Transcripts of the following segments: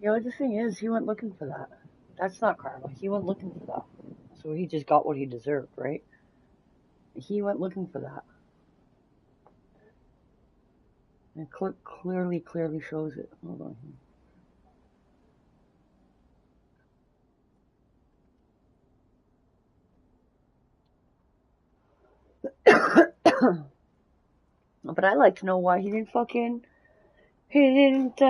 You know, the thing is, he went looking for that. That's not karma. He went looking for that. So he just got what he deserved, right? He went looking for that. And clearly shows it. Hold on. But I'd like to know why he didn't he didn't,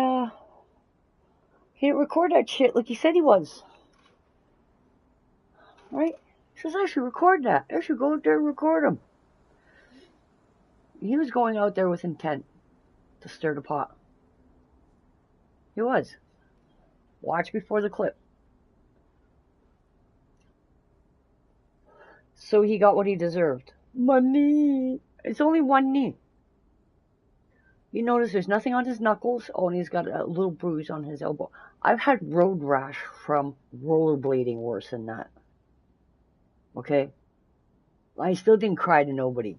he didn't record that shit like he said he was. Right? He says, I should record that. I should go out there and record him. He was going out there with intent to stir the pot. He was. Watch before the clip. So he got what he deserved. Money. It's only one knee. You notice there's nothing on his knuckles. Oh, and he's got a little bruise on his elbow. I've had road rash from rollerblading worse than that. Okay? I still didn't cry to nobody.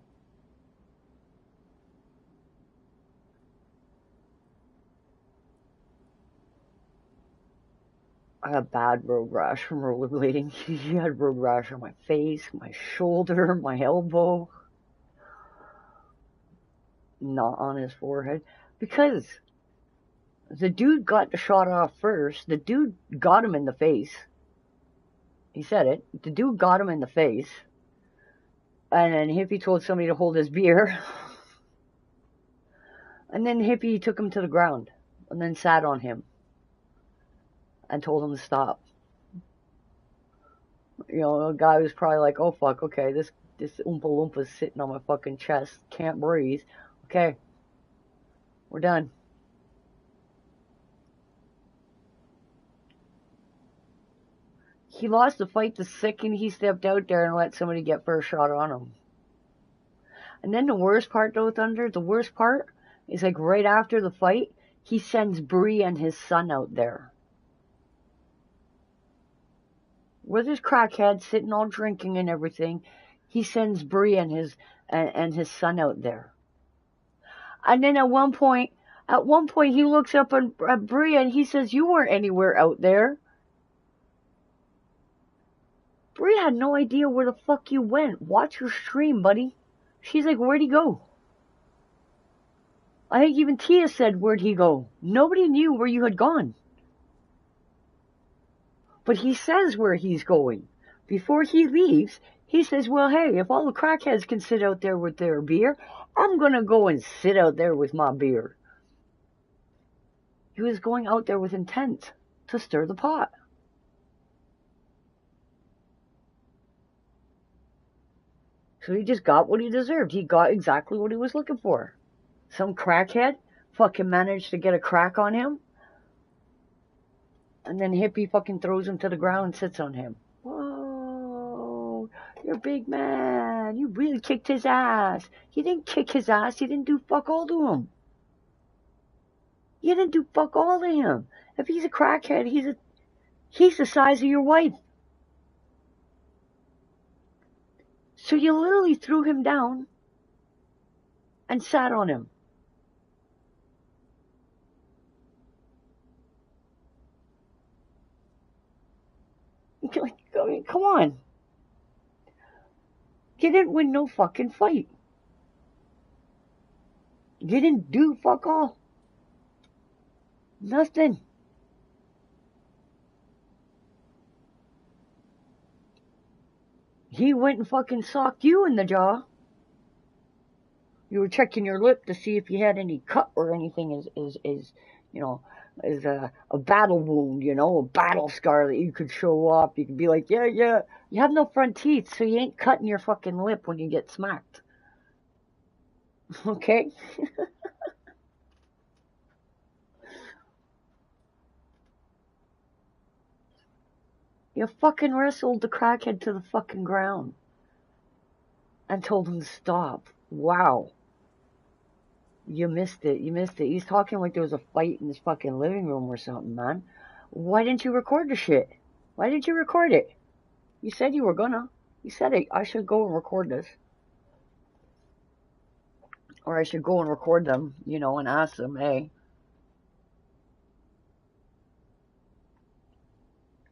I got bad road rash from rollerblading. He had road rash on my face, my shoulder, my elbow. Not on his forehead. Because the dude got the shot off first. The dude got him in the face. He said it. The dude got him in the face. And then Hippie told somebody to hold his beer. And then Hippie took him to the ground. And then sat on him. And told him to stop. You know, the guy was probably like, oh fuck, okay, this Oompa Loompa's sitting on my fucking chest. Can't breathe. Okay. We're done. He lost the fight the second he stepped out there and let somebody get first shot on him. And then the worst part, though, Thunder, the worst part is like right after the fight, he sends Bree and his son out there. With his crackhead sitting all drinking and everything, he sends Bree and his son out there. And then at one point he looks up at Bree and he says, you weren't anywhere out there. Bree had no idea where the fuck you went. Watch your stream, buddy. She's like, where'd he go? I think even Tia said, where'd he go? Nobody knew where you had gone. But he says where he's going. Before he leaves, he says, well, hey, if all the crackheads can sit out there with their beer, I'm gonna go and sit out there with my beer. He was going out there with intent to stir the pot. So he just got what he deserved. He got exactly what he was looking for. Some crackhead fucking managed to get a crack on him. And then Hippie fucking throws him to the ground and sits on him. Whoa, you're a big man. You really kicked his ass. You didn't kick his ass. You didn't do fuck all to him. You didn't do fuck all to him. If he's a crackhead, he's the size of your wife. So you literally threw him down and sat on him. I mean, come on. You didn't win no fucking fight. You didn't do fuck all. Nothing. He went and fucking socked you in the jaw. You were checking your lip to see if you had any cut or anything is you know, is a battle wound, you know, a battle scar that you could show off. You could be like, yeah, you have no front teeth, so you ain't cutting your fucking lip when you get smacked. Okay? You fucking wrestled the crackhead to the fucking ground and told him to stop. Wow. You missed it. You missed it. He's talking like there was a fight in his fucking living room or something, man. Why didn't you record the shit? Why didn't you record it? You said you were gonna. You said it. I should go and record this. Or I should go and record them, you know, and ask them, hey,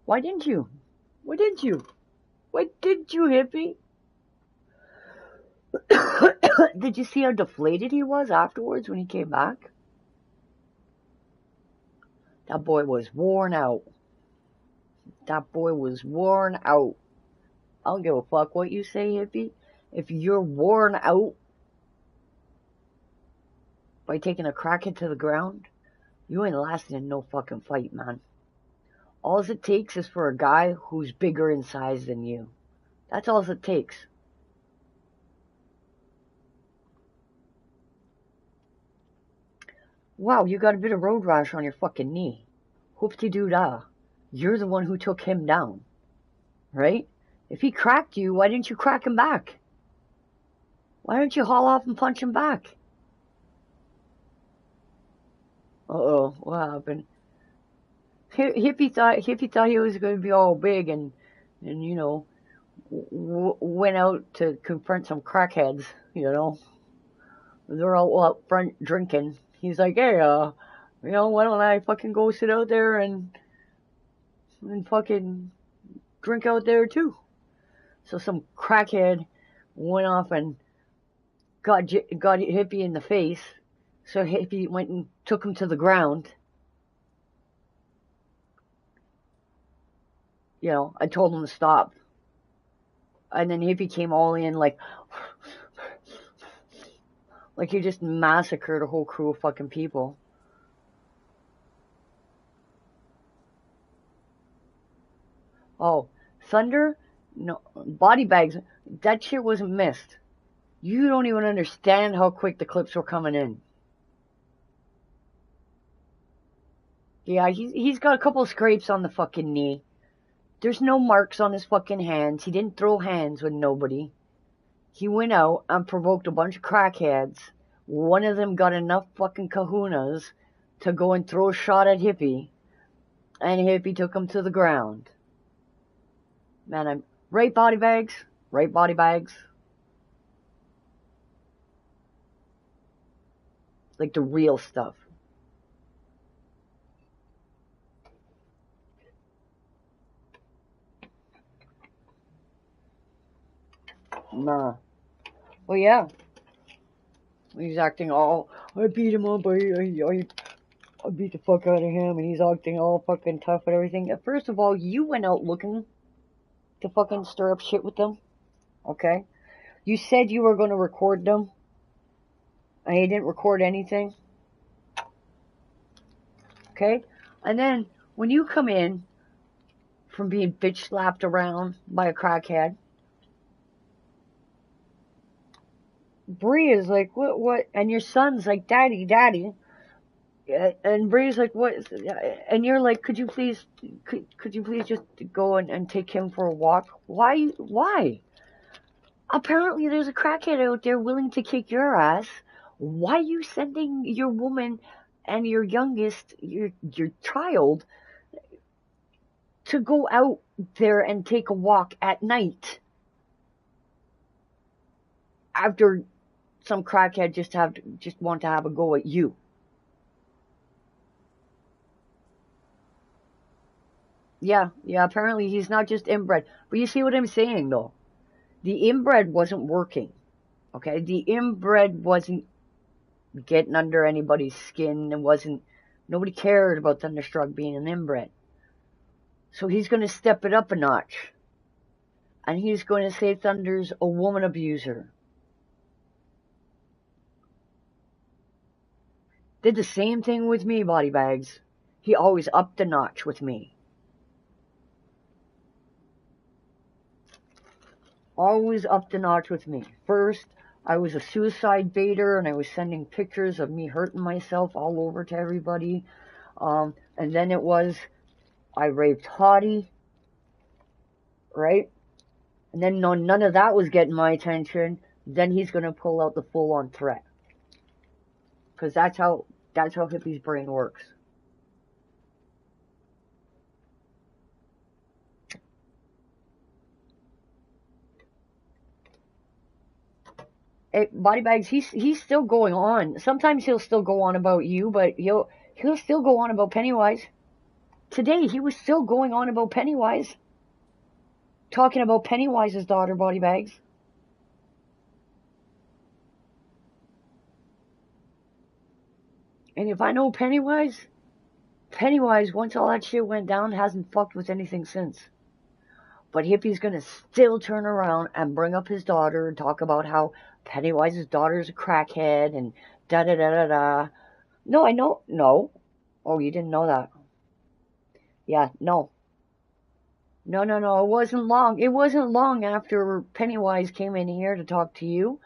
why didn't you? Why didn't you? Why didn't you, hippie? Did you see how deflated he was afterwards when he came back? That boy was worn out. That boy was worn out. I don't give a fuck what you say, hippie. If you're worn out by taking a crackhead to the ground, you ain't lasting in no fucking fight, man. All it takes is for a guy who's bigger in size than you. That's all it takes. Wow, you got a bit of road rash on your fucking knee. Hoop-de-doo-dah. You're the one who took him down. Right? If he cracked you, why didn't you crack him back? Why didn't you haul off and punch him back? Uh-oh, what happened? Hippie thought he was going to be all big and you know, went out to confront some crackheads, you know. They're all out front drinking. He's like, hey, you know, why don't I fucking go sit out there and fucking drink out there too? So some crackhead went off and got Hippie in the face. So Hippie went and took him to the ground. You know, I told him to stop. And then Hippie came all in like he just massacred a whole crew of fucking people. Oh, Thunder? No, body bags. That shit wasn't missed. You don't even understand how quick the clips were coming in. Yeah, he's got a couple of scrapes on the fucking knee. There's no marks on his fucking hands. He didn't throw hands with nobody. He went out and provoked a bunch of crackheads. One of them got enough fucking kahunas to go and throw a shot at Hippie. And Hippie took him to the ground. Man, I'm... Right body bags? Right body bags? Like the real stuff. Nah. Well, yeah. He's acting all... I beat him up, I beat the fuck out of him, and he's acting all fucking tough and everything. First of all, you went out looking to fucking stir up shit with them. Okay? You said you were going to record them, and you didn't record anything. Okay? And then, when you come in from being bitch slapped around by a crackhead, Bree is like, what? And your son's like, daddy. And Bree's like, what? And you're like, could you please just go and take him for a walk? Why? Apparently there's a crackhead out there willing to kick your ass. Why are you sending your woman and your youngest, your child, to go out there and take a walk at night? After some crackhead just want to have a go at you. Yeah, apparently he's not just inbred. But you see what I'm saying, though? The inbred wasn't working, okay? The inbred wasn't getting under anybody's skin. Nobody cared about Thunderstruck being an inbred. So he's going to step it up a notch. And he's going to say Thunder's a woman abuser. Did the same thing with me, body bags. He always upped the notch with me. Always up the notch with me. First, I was a suicide baiter, and I was sending pictures of me hurting myself all over to everybody. And then it was, I raped Hottie, right? And then none of that was getting my attention. Then he's gonna pull out the full-on threat, because that's how Hippie's brain works. Body Bags, he's still going on. Sometimes he'll still go on about you, but he'll still go on about Pennywise. Today he was still going on about Pennywise, talking about Pennywise's daughter, Body Bags. And if I know Pennywise, once all that shit went down, hasn't fucked with anything since. But Hippie's gonna still turn around and bring up his daughter and talk about how Pennywise's daughter is a crackhead and da da da da da. No, I know. No. Oh, you didn't know that. Yeah, no. No. It wasn't long. It wasn't long after Pennywise came in here to talk to you.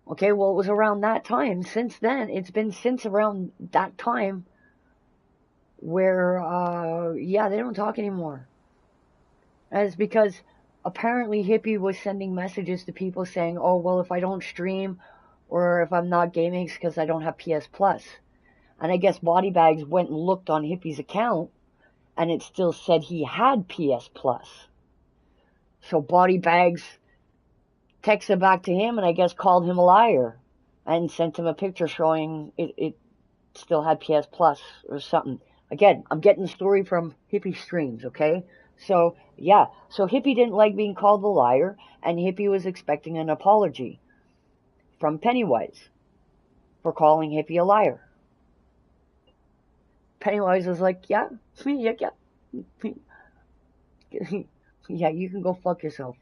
Okay, well, it was around that time. Since then, it's been since around that time where, yeah, they don't talk anymore. And it's because apparently Hippie was sending messages to people saying, oh, well, if I don't stream or if I'm not gaming, it's because I don't have PS Plus. And I guess Body Bags went and looked on Hippie's account, and it still said he had PS Plus. So Body Bags texted back to him and I guess called him a liar and sent him a picture showing it still had PS Plus or something. Again, I'm getting the story from Hippie streams, okay? So, yeah. So Hippie didn't like being called a liar, and Hippie was expecting an apology from Pennywise for calling Hippie a liar. Pennywise was like, yeah, yeah, you can go fuck yourself.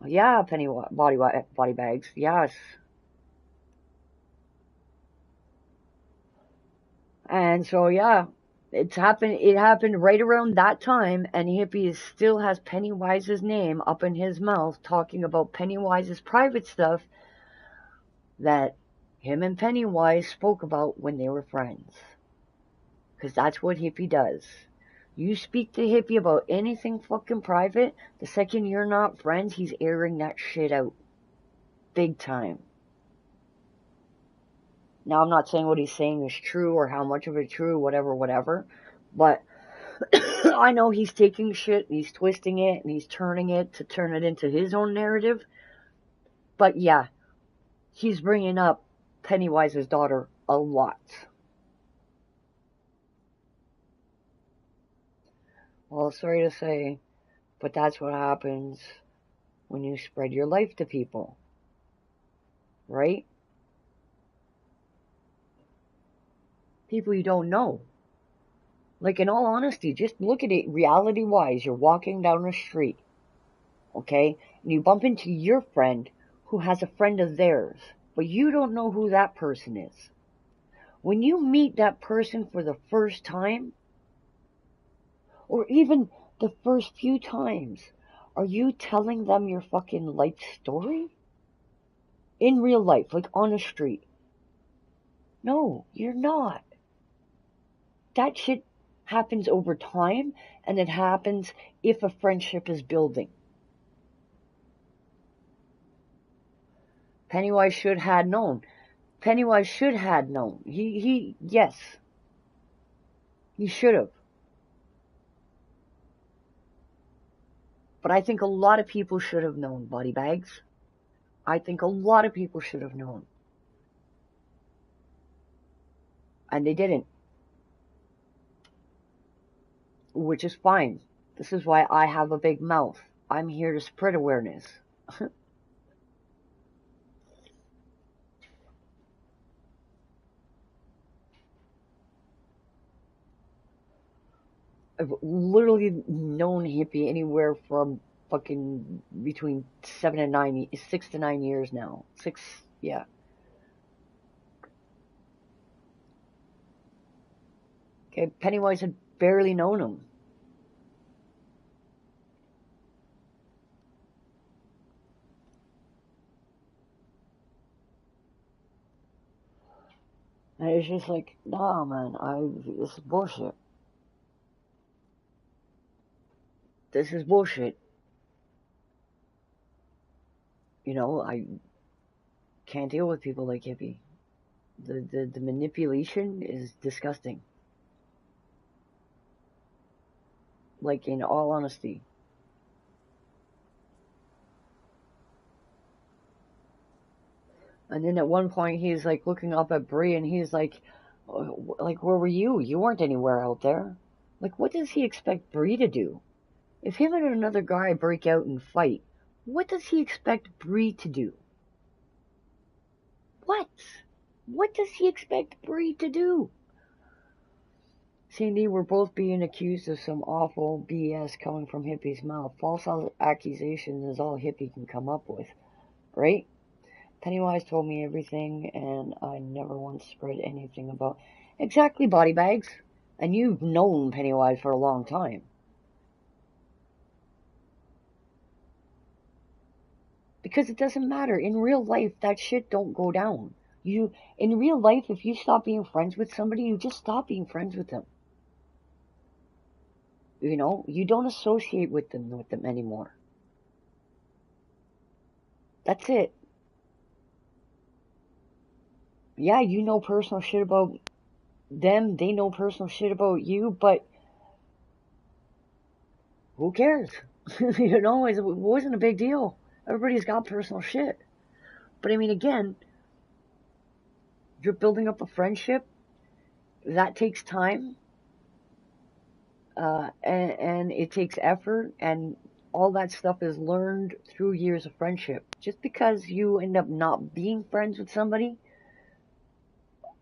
Yeah, Body Bags, yes. And so, yeah, it happened right around that time, and Hippie still has Pennywise's name up in his mouth, talking about Pennywise's private stuff that him and Pennywise spoke about when they were friends. Because that's what Hippie does. You speak to Hippie about anything fucking private, the second you're not friends, he's airing that shit out. Big time. Now, I'm not saying what he's saying is true or how much of it's true, whatever, but I know he's taking shit, and he's twisting it, and he's turning it to turn it into his own narrative. But yeah, he's bringing up Pennywise's daughter a lot. Well, sorry to say, but that's what happens when you spread your life to people. Right? People you don't know. Like, in all honesty, just look at it reality-wise. You're walking down the street, okay? And you bump into your friend who has a friend of theirs, but you don't know who that person is. When you meet that person for the first time, or even the first few times, are you telling them your fucking life story? In real life, like on a street. No, you're not. That shit happens over time, and it happens if a friendship is building. Pennywise should have known. Pennywise should have known. Yes. He should have. But I think a lot of people should have known, Body Bags. I think a lot of people should have known. And they didn't. Which is fine. This is why I have a big mouth. I'm here to spread awareness. I've literally known Hippie anywhere from fucking between 6 to 9 years now. 6, yeah. Okay, Pennywise had barely known him. And it's just like, nah, man, this is bullshit. This is bullshit. You know, I can't deal with people like Hippie. The manipulation is disgusting. Like, in all honesty. And then at one point he's like looking up at Bree and he's like, where were you? You weren't anywhere out there. Like, what does he expect Bree to do? If him and another guy break out and fight, what does he expect Bree to do? What? What does he expect Bree to do? Cindy, we're both being accused of some awful BS coming from Hippie's mouth. False accusations is all Hippie can come up with, right? Pennywise told me everything, and I never once spread anything about... Exactly, body bags. And you've known Pennywise for a long time. Because it doesn't matter. In real life, that shit don't go down. In real life, if you stop being friends with somebody, you just stop being friends with them. You know, you don't associate with them anymore. That's it. Yeah, you know personal shit about them, they know personal shit about you, but who cares? You know, it wasn't a big deal. Everybody's got personal shit. But I mean, again, you're building up a friendship. That takes time. And it takes effort, and all that stuff is learned through years of friendship. Just because you end up not being friends with somebody,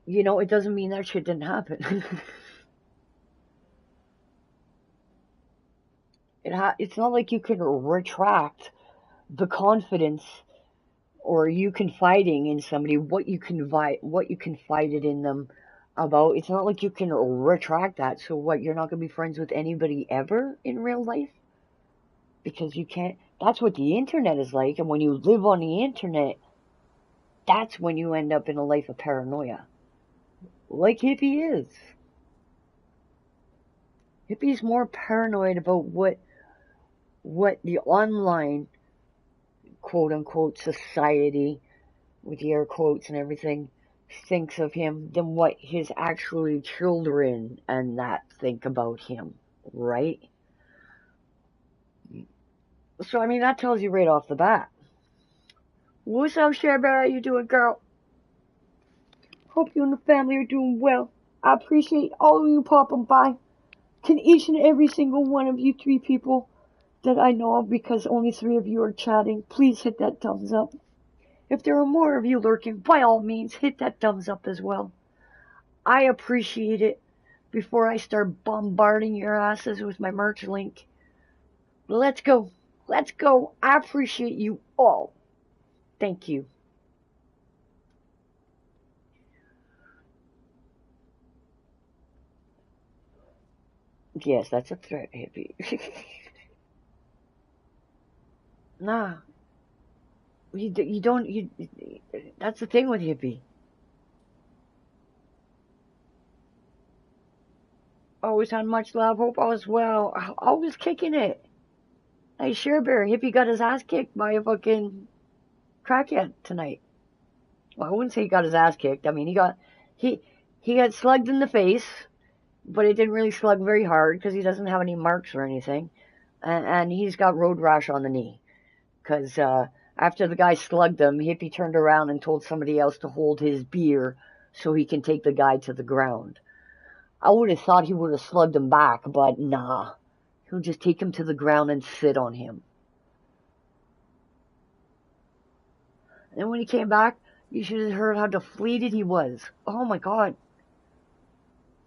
you know, it doesn't mean that shit didn't happen. It's not like you can retract the confidence or you confiding in somebody what you confided in them about. It's not like you can retract that. So what, you're not going to be friends with anybody ever in real life? Because you can't. That's what the internet is like. And when you live on the internet, that's when you end up in a life of paranoia. Like Hippie is. Hippie's more paranoid about what the online quote unquote society, with the air quotes and everything, thinks of him than what his actually children and that think about him, right? So I mean, that tells you right off the bat. What's up, Cherbear? How you doing, girl? Hope you and the family are doing well. I appreciate all of you popping by. Can each and every single one of you 3 people that I know of, because only 3 of you are chatting, please hit that thumbs up. If there are more of you lurking, by all means, hit that thumbs up as well. I appreciate it. Before I start bombarding your asses with my merch link, let's go. Let's go. I appreciate you all. Thank you. Yes, that's a threat, Hippie. Nah. You don't, that's the thing with Hippie. Always had much love, hope all is well. Always kicking it. Hey, Cherbear, Hippie got his ass kicked by a fucking crackhead tonight. Well, I wouldn't say he got his ass kicked. I mean, he got slugged in the face, but it didn't really slug very hard because he doesn't have any marks or anything. And he's got road rash on the knee. Because after the guy slugged him, Hippie turned around and told somebody else to hold his beer so he can take the guy to the ground. I would have thought he would have slugged him back, but nah. He'll just take him to the ground and sit on him. And then when he came back, you should have heard how deflated he was. Oh my god.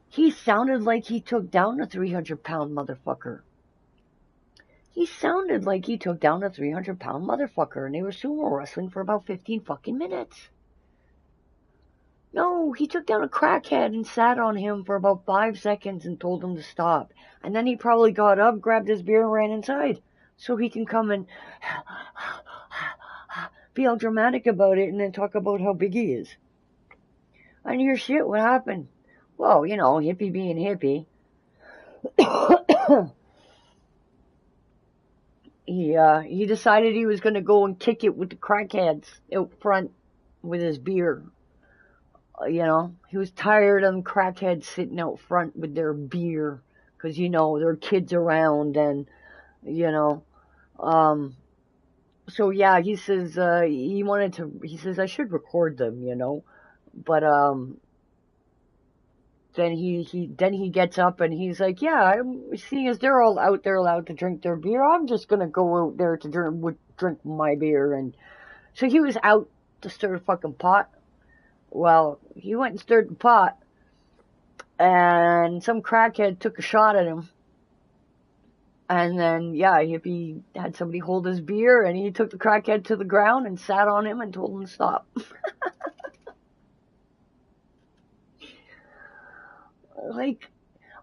He sounded like he took down a 300-pound motherfucker. He sounded like he took down a 300-pound motherfucker, and they were sumo wrestling for about 15 fucking minutes. No, he took down a crackhead and sat on him for about 5 seconds and told him to stop. And then he probably got up, grabbed his beer, and ran inside. So he can come and be all dramatic about it and then talk about how big he is. I didn't hear shit. What happened? Well, you know, Hippie being Hippie. He decided he was going to go and kick it with the crackheads out front with his beer. You know, he was tired of them crackheads sitting out front with their beer because, you know, there are kids around and, you know, So yeah, he says he wanted to. He says I should record them, but then he gets up and he's like, yeah, I'm seeing as they're all out there allowed to drink their beer, I'm just gonna go out there to drink my beer. And so he was out to stir the fucking pot. Well, he went and stirred the pot, and some crackhead took a shot at him. And then, yeah, Hippie had somebody hold his beer, and he took the crackhead to the ground and sat on him and told him to stop. Like,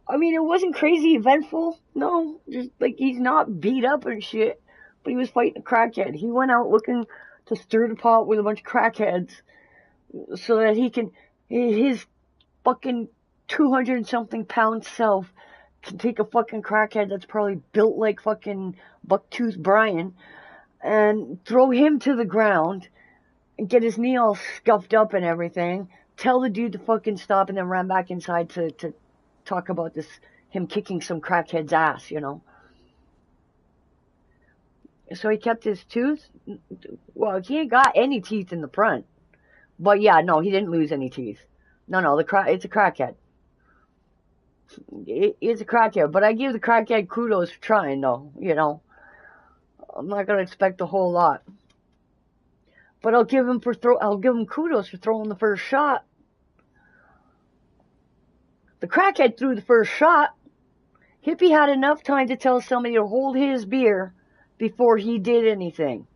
I mean, it wasn't crazy eventful. No, just like he's not beat up and shit, but he was fighting a crackhead. He went out looking to stir the pot with a bunch of crackheads so that his fucking 200 something pound self can take a fucking crackhead that's probably built like fucking Bucktooth Brian and throw him to the ground and get his knee all scuffed up and everything. Tell the dude to fucking stop, and then ran back inside to talk about him kicking some crackhead's ass. So he kept his tooth. Well, he ain't got any teeth in the front. But yeah, no, he didn't lose any teeth. No, it's a crackhead. It's a crackhead, but I give the crackhead kudos for trying, though. I'm not gonna expect a whole lot, but I'll give him kudos for throwing the first shot. The crackhead threw the first shot. Hippie had enough time to tell somebody to hold his beer before he did anything.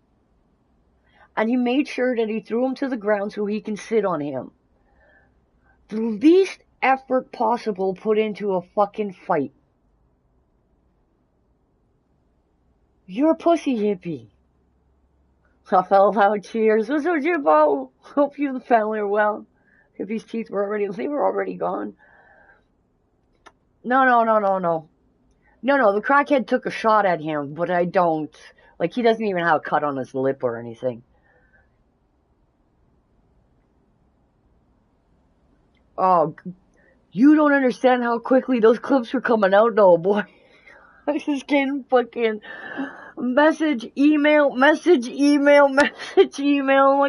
And he made sure that he threw him to the ground so he can sit on him. The least effort possible put into a fucking fight. You're a pussy, Hippie. I felt loud cheers. What's up, Jimbo? Hope you and the family are well. Hippie's teeth were already gone. No. No, the crackhead took a shot at him, but I don't. Like, he doesn't even have a cut on his lip or anything. Oh, you don't understand how quickly those clips were coming out, though, boy. I was just getting fucking message, email. I'm like,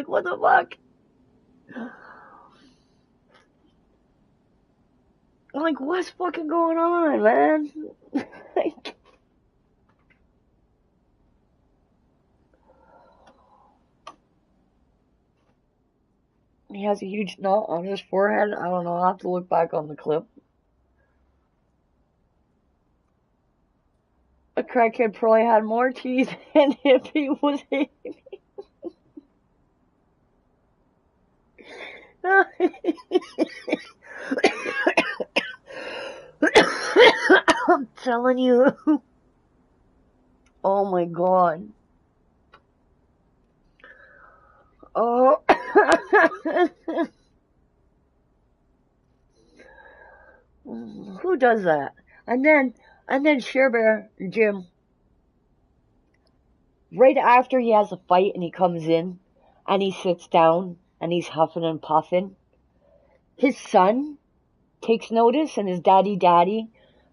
what the fuck? I'm like, what's fucking going on, man? Like, he has a huge knot on his forehead. I don't know. I'll have to look back on the clip. A crackhead probably had more teeth than if he was I'm telling you. Oh my god. Oh. Who does that? And then Share Bear Jim, right after he has a fight and he comes in and he sits down and he's huffing and puffing, his son takes notice and his daddy,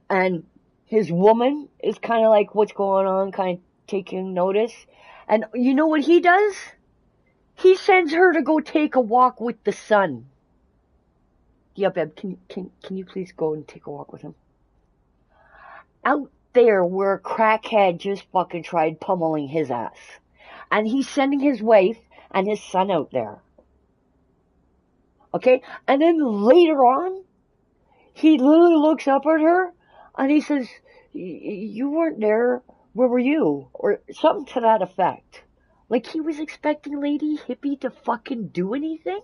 and his woman is kind of like, what's going on, kind of taking notice. And you know what he does? He sends her to go take a walk with the son. Yeah, babe, can you please go and take a walk with him? Out there where a crackhead just fucking tried pummeling his ass. And he's sending his wife and his son out there. Okay? And then later on, he literally looks up at her and he says, you weren't there. Where were you? Or something to that effect. Like he was expecting Lady Hippie to fucking do anything?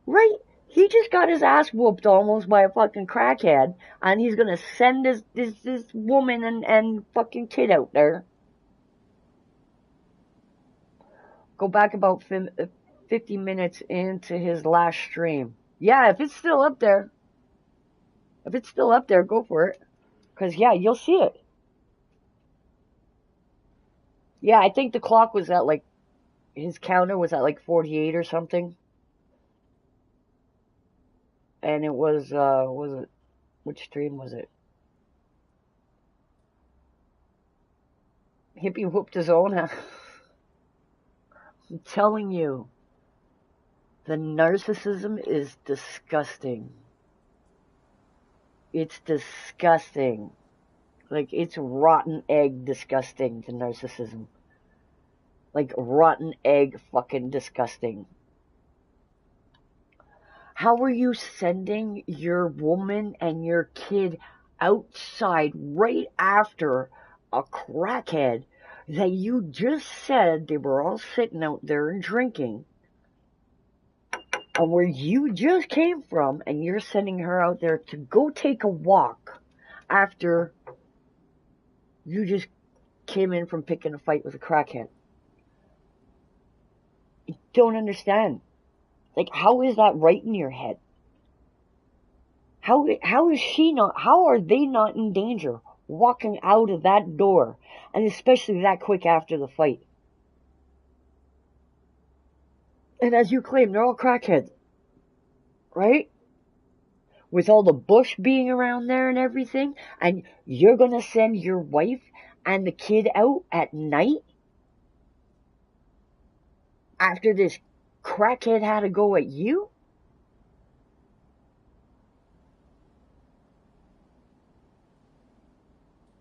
Right? He just got his ass whooped almost by a fucking crackhead, and he's gonna send this woman and fucking kid out there. Go back about 50 minutes into his last stream. Yeah, if it's still up there. If it's still up there, go for it. Because, yeah, you'll see it. Yeah, I think the clock was at, like, his counter was at, like, 48 or something. And it was it, which stream was it? Hippie whooped his own ass. I'm telling you, the narcissism is disgusting. It's disgusting. Like, it's rotten egg disgusting, the narcissism. Like, rotten egg fucking disgusting. How are you sending your woman and your kid outside right after a crackhead that you just said they were all sitting out there and drinking, and where you just came from, and you're sending her out there to go take a walk after you just came in from picking a fight with a crackhead? I don't understand. Like, how is that right in your head? How is she not, how are they not in danger walking out of that door, and especially that quick after the fight? And as you claim, they're all crackheads, right? With all the bush being around there and everything, and you're gonna send your wife and the kid out at night after this crackhead had a go at you?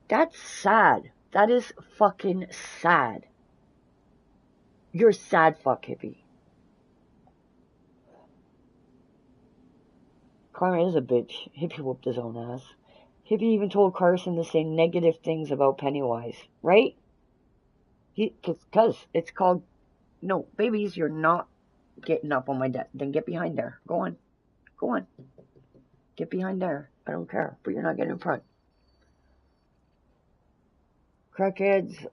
That's sad. That is fucking sad. You're a sad fuck, hippie. Karma is a bitch. Hippie whooped his own ass. Hippie even told Carson to say negative things about Pennywise, right? Because it's called, no, babies, you're not getting up on my desk. Then get behind there. Go on. Go on. Get behind there. I don't care, but you're not getting in front. Crackheads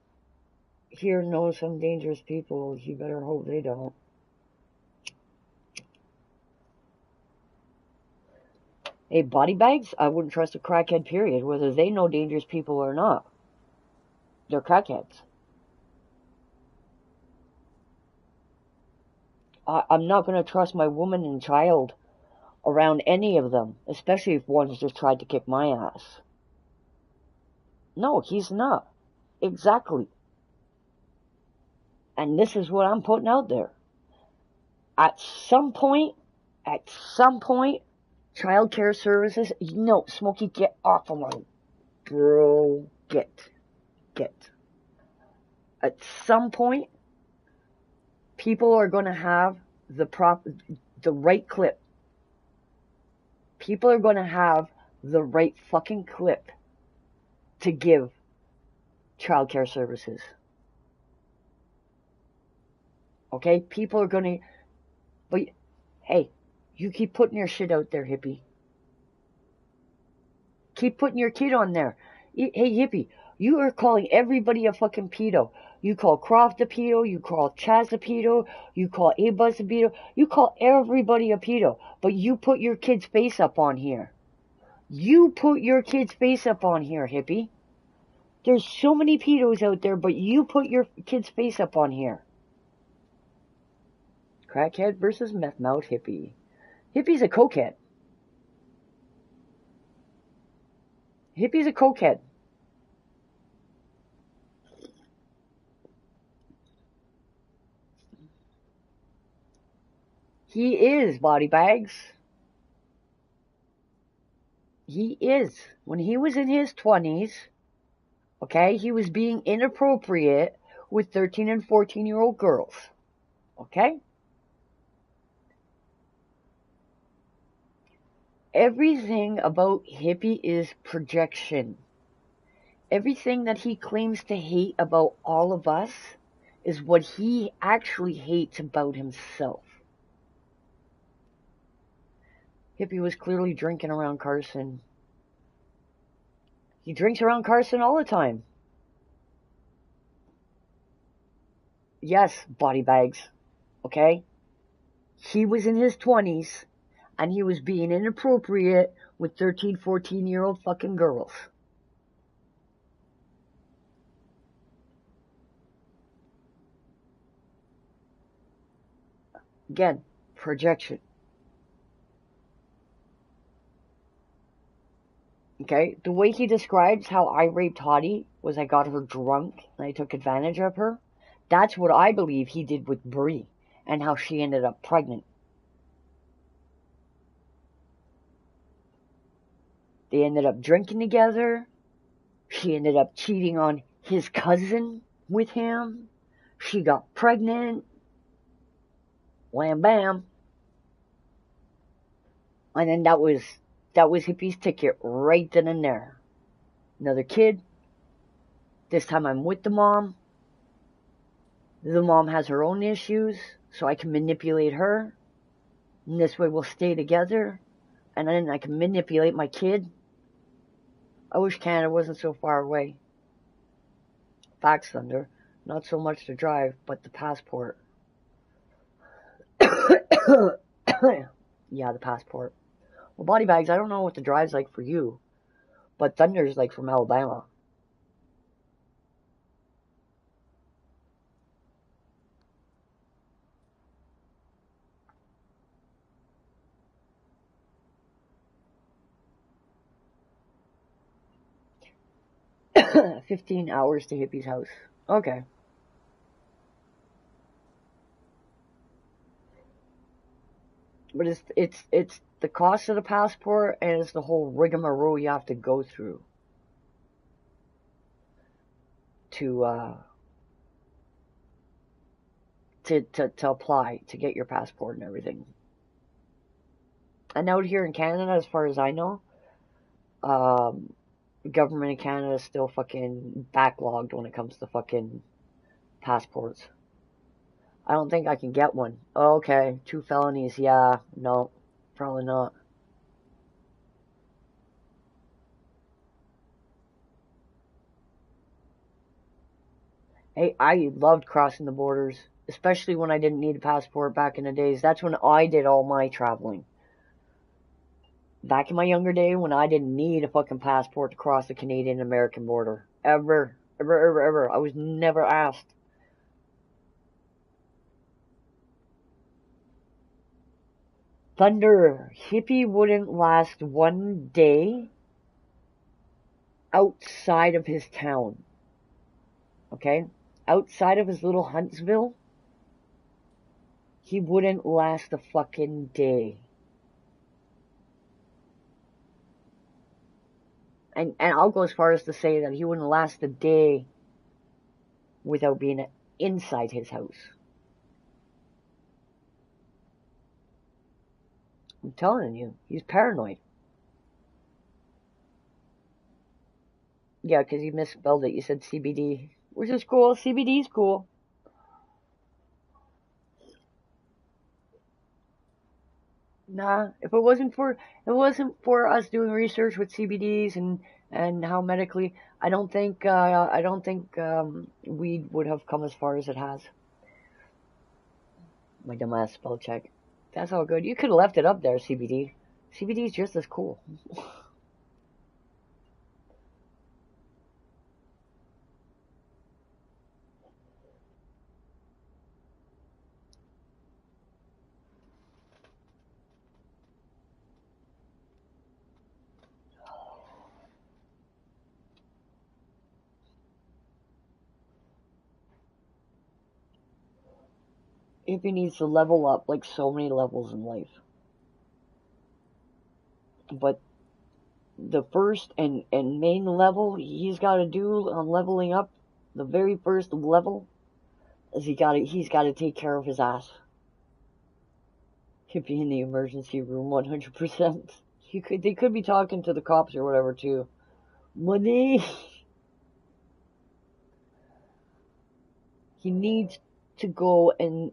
here know some dangerous people. You better hope they don't. Hey, body bags, I wouldn't trust a crackhead, period, whether they know dangerous people or not. They're crackheads. I'm not going to trust my woman and child around any of them, especially if one's just tried to kick my ass. No, he's not. Exactly. And this is what I'm putting out there. At some point, child care services, no, Smokey, get off of mine. Bro, get. At some point, people are going to have the right clip. People are going to have the right fucking clip to give child care services. Okay? People are going to, but hey, you keep putting your shit out there, hippie. Keep putting your kid on there. Hey, hippie, you are calling everybody a fucking pedo. You call Croft a pedo, you call Chaz a pedo, you call A-Buzz a pedo, you call everybody a pedo, but you put your kid's face up on here. You put your kid's face up on here, hippie. There's so many pedos out there, but you put your kid's face up on here. Crackhead versus meth mouth hippie. Hippie's a cokehead. Hippie's a cokehead. He is, body bags. He is. When he was in his 20s, okay, he was being inappropriate with 13 and 14-year-old girls. Okay? Everything about hippie is projection. Everything that he claims to hate about all of us is what he actually hates about himself. Hippie was clearly drinking around Carson. He drinks around Carson all the time. Yes, body bags. Okay? He was in his 20s, and he was being inappropriate with 13, 14-year-old fucking girls. Again, projection. Okay? The way he describes how I raped Hottie was I got her drunk and I took advantage of her. That's what I believe he did with Bree and how she ended up pregnant. They ended up drinking together. She ended up cheating on his cousin with him. She got pregnant. Wham bam. And then that was Hippie's ticket right then and there. Another kid. This time I'm with the mom. The mom has her own issues, so I can manipulate her. And this way we'll stay together. And then I can manipulate my kid. I wish Canada wasn't so far away. Facts, Thunder. Not so much to drive, but the passport. Yeah, the passport. Well, body bags, I don't know what the drive's like for you, but Thunder's like from Alabama. $15 hours to Hippie's house. Okay. But it's the cost of the passport, and it's the whole rigmarole you have to go through to apply to get your passport and everything. And out here in Canada, as far as I know, the government in Canada is still fucking backlogged when it comes to fucking passports. I don't think I can get one. Okay, 2 felonies. Yeah, no, probably not. Hey, I loved crossing the borders, especially when I didn't need a passport back in the days. That's when I did all my traveling. Back in my younger day, when I didn't need a fucking passport to cross the Canadian-American border. Ever. I was never asked. Thunder, Hippie wouldn't last one day outside of his town. Okay? Outside of his little Huntsville, he wouldn't last a fucking day. And I'll go as far as to say that he wouldn't last a day without being inside his house. I'm telling you, he's paranoid. Yeah, because you misspelled it. You said CBD, which is cool. CBD's cool. Nah, if it wasn't for us doing research with CBDs and how medically, I don't think weed would have come as far as it has. My dumbass spell check. That's all good. You could have left it up there, CBD. CBD is just as cool. If he needs to level up like so many levels in life. But the first and main level he's got to do on leveling up, the very first level, is he's got to take care of his ass. He'd be in the emergency room 100%. They could be talking to the cops or whatever too. Money. He needs to go and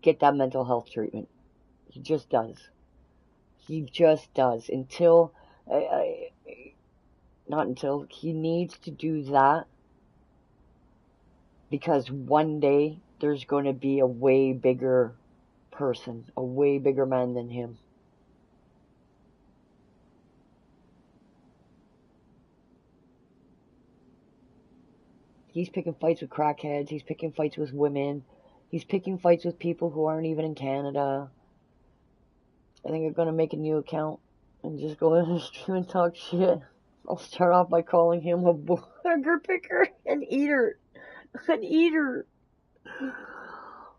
get that mental health treatment. He just does. He just does. Not until, he needs to do that, because one day there's going to be a way bigger person, a way bigger man than him. He's picking fights with crackheads. He's picking fights with women. He's picking fights with people who aren't even in Canada. I think I'm going to make a new account and just go in the stream and talk shit. I'll start off by calling him a booger picker and eater. An eater.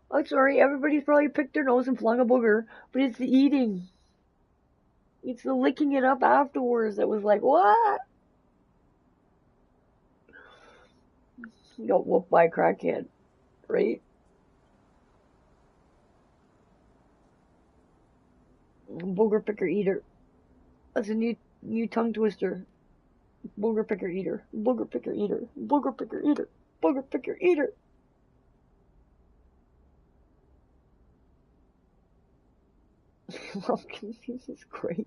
I'm sorry, everybody's probably picked their nose and flung a booger, but it's the eating. It's the licking it up afterwards that was like, what? You got whooped by a crackhead, right? Booger picker eater. That's a new tongue twister. Booger picker eater. Booger picker eater. Booger picker eater. Booger picker eater. Jesus Christ.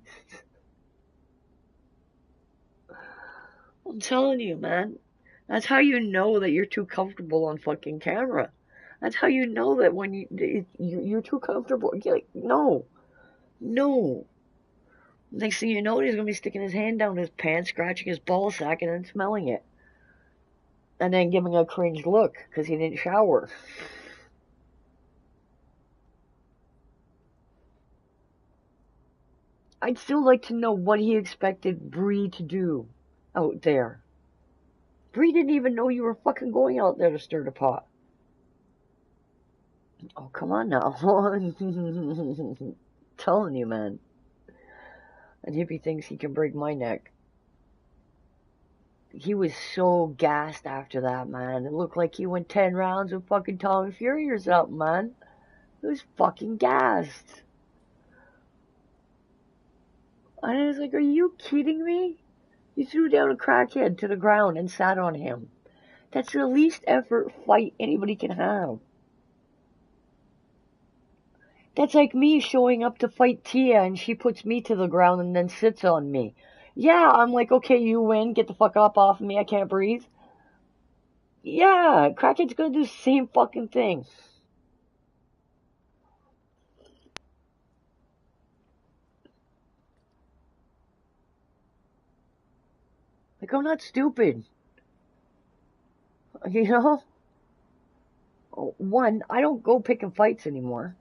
I'm telling you, man. That's how you know that you're too comfortable on fucking camera. That's how you know that when you're too comfortable. You're like, no. No. Next thing you know, he's gonna be sticking his hand down his pants, scratching his ball sack, and then smelling it. And then giving a cringe look, because he didn't shower. I'd still like to know what he expected Bree to do out there. Bree didn't even know you were fucking going out there to stir the pot. Oh, come on now. Telling you, man. And Hippie thinks he can break my neck. He was so gassed after that, man. It looked like he went 10 rounds with fucking Tommy Fury or something, man. He was fucking gassed. And I was like, are you kidding me? You threw down a crackhead to the ground and sat on him. That's the least effort fight anybody can have. That's like me showing up to fight Tia and she puts me to the ground and then sits on me. Yeah, I'm like, okay, you win, get the fuck up off of me, I can't breathe. Yeah, crackhead's gonna do the same fucking thing. Like, I'm not stupid. You know? One, I don't go picking fights anymore.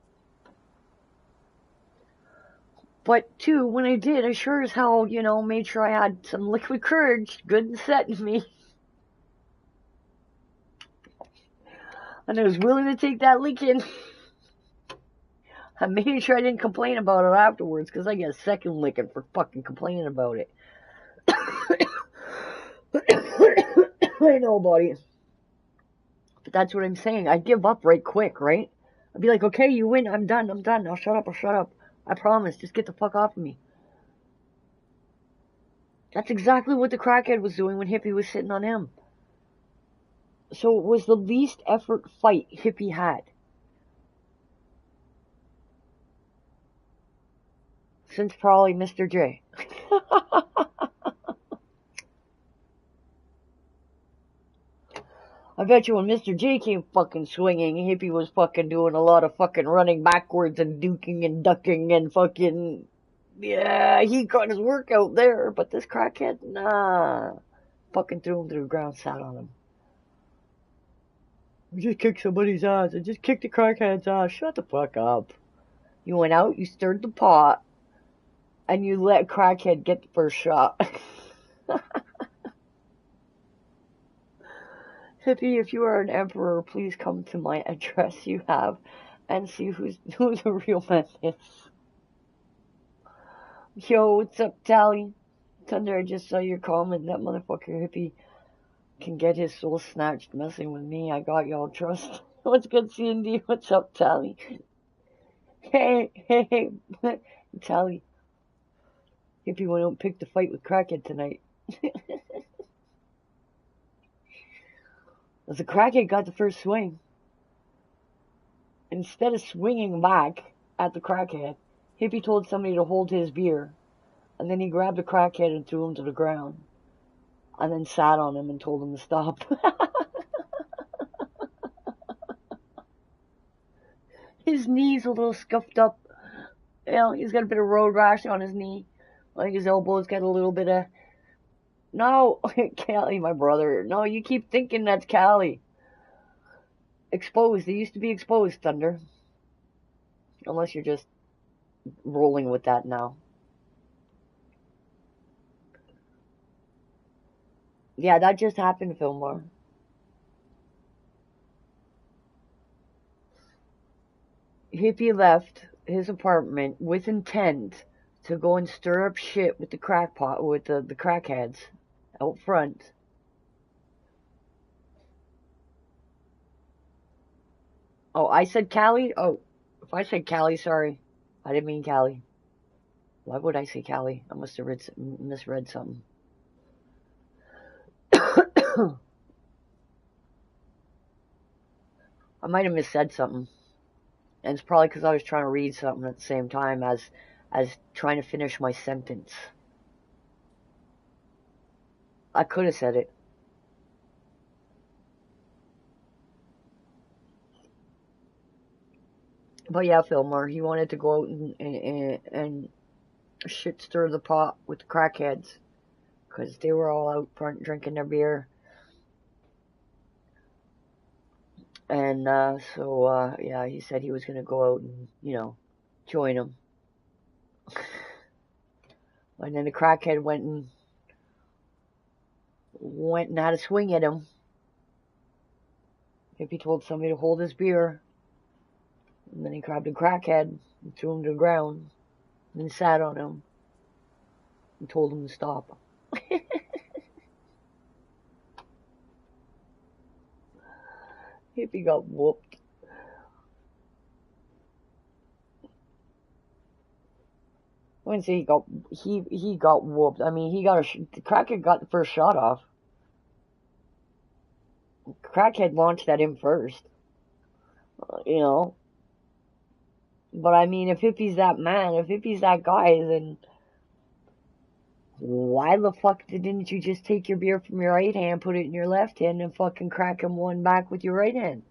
But two, when I did, I sure as hell, made sure I had some liquid courage good and set in me. And I was willing to take that licking. I made sure I didn't complain about it afterwards, because I get a second licking for fucking complaining about it. I know, buddy. But that's what I'm saying. I'd give up right quick, right? I'd be like, okay, you win, I'm done. Now shut up. I promise, just get the fuck off of me. That's exactly what the crackhead was doing when Hippie was sitting on him. So it was the least effort fight Hippie had. Since probably Mr. J. I bet you when Mr. J came fucking swinging, Hippie was fucking doing a lot of fucking running backwards and duking and ducking and fucking... Yeah, he got his work out there, but this crackhead, nah. Fucking threw him to the ground, sat on him. I just kicked somebody's ass. I just kicked the crackhead's ass. Shut the fuck up. You went out, you stirred the pot, and you let crackhead get the first shot. Hippie, if you are an emperor, please come to my address you have and see who the real man is. Yo, what's up, Tally? Thunder, I just saw your comment. That motherfucker Hippie can get his soul snatched messing with me. I got y'all trust. What's good, C&D? What's up, Tally? Hey, Tally. Hippie went out and picked a fight with Crackhead tonight. As the Crackhead got the first swing, instead of swinging back at the Crackhead, Hippie told somebody to hold his beer, and then he grabbed the Crackhead and threw him to the ground, and then sat on him and told him to stop. His knee's a little scuffed up. He's got a bit of road rash on his knee. I think his elbow's got a little bit of... No, Callie, my brother. No, you keep thinking that's Callie. Exposed. They used to be exposed, Thunder. Unless you're just rolling with that now. Yeah, that just happened, Fillmore. Hippie left his apartment with intent to go and stir up shit with the crackpot, with the crackheads out front. Oh, I said Cali? Oh, if I said Cali, sorry. I didn't mean Cali. Why would I say Cali? I must have misread something. I might have missaid something. And it's probably because I was trying to read something at the same time as trying to finish my sentence. I could have said it. But yeah, Fillmore, he wanted to go out and shit stir the pot with the crackheads because they were all out front drinking their beer. And so, yeah, he said he was going to go out and, join them. And then the crackhead went and had a swing at him. If he told somebody to hold his beer, and then he grabbed the crackhead and threw him to the ground, and then sat on him and told him to stop. Hippie got whooped. I wouldn't say he got whooped. I mean, the crackhead got the first shot off. Crackhead launched at him first, you know. But I mean, if Hippie's that man, if Hippie's that guy, then why the fuck didn't you just take your beer from your right hand, put it in your left hand, and fucking crack him one back with your right hand?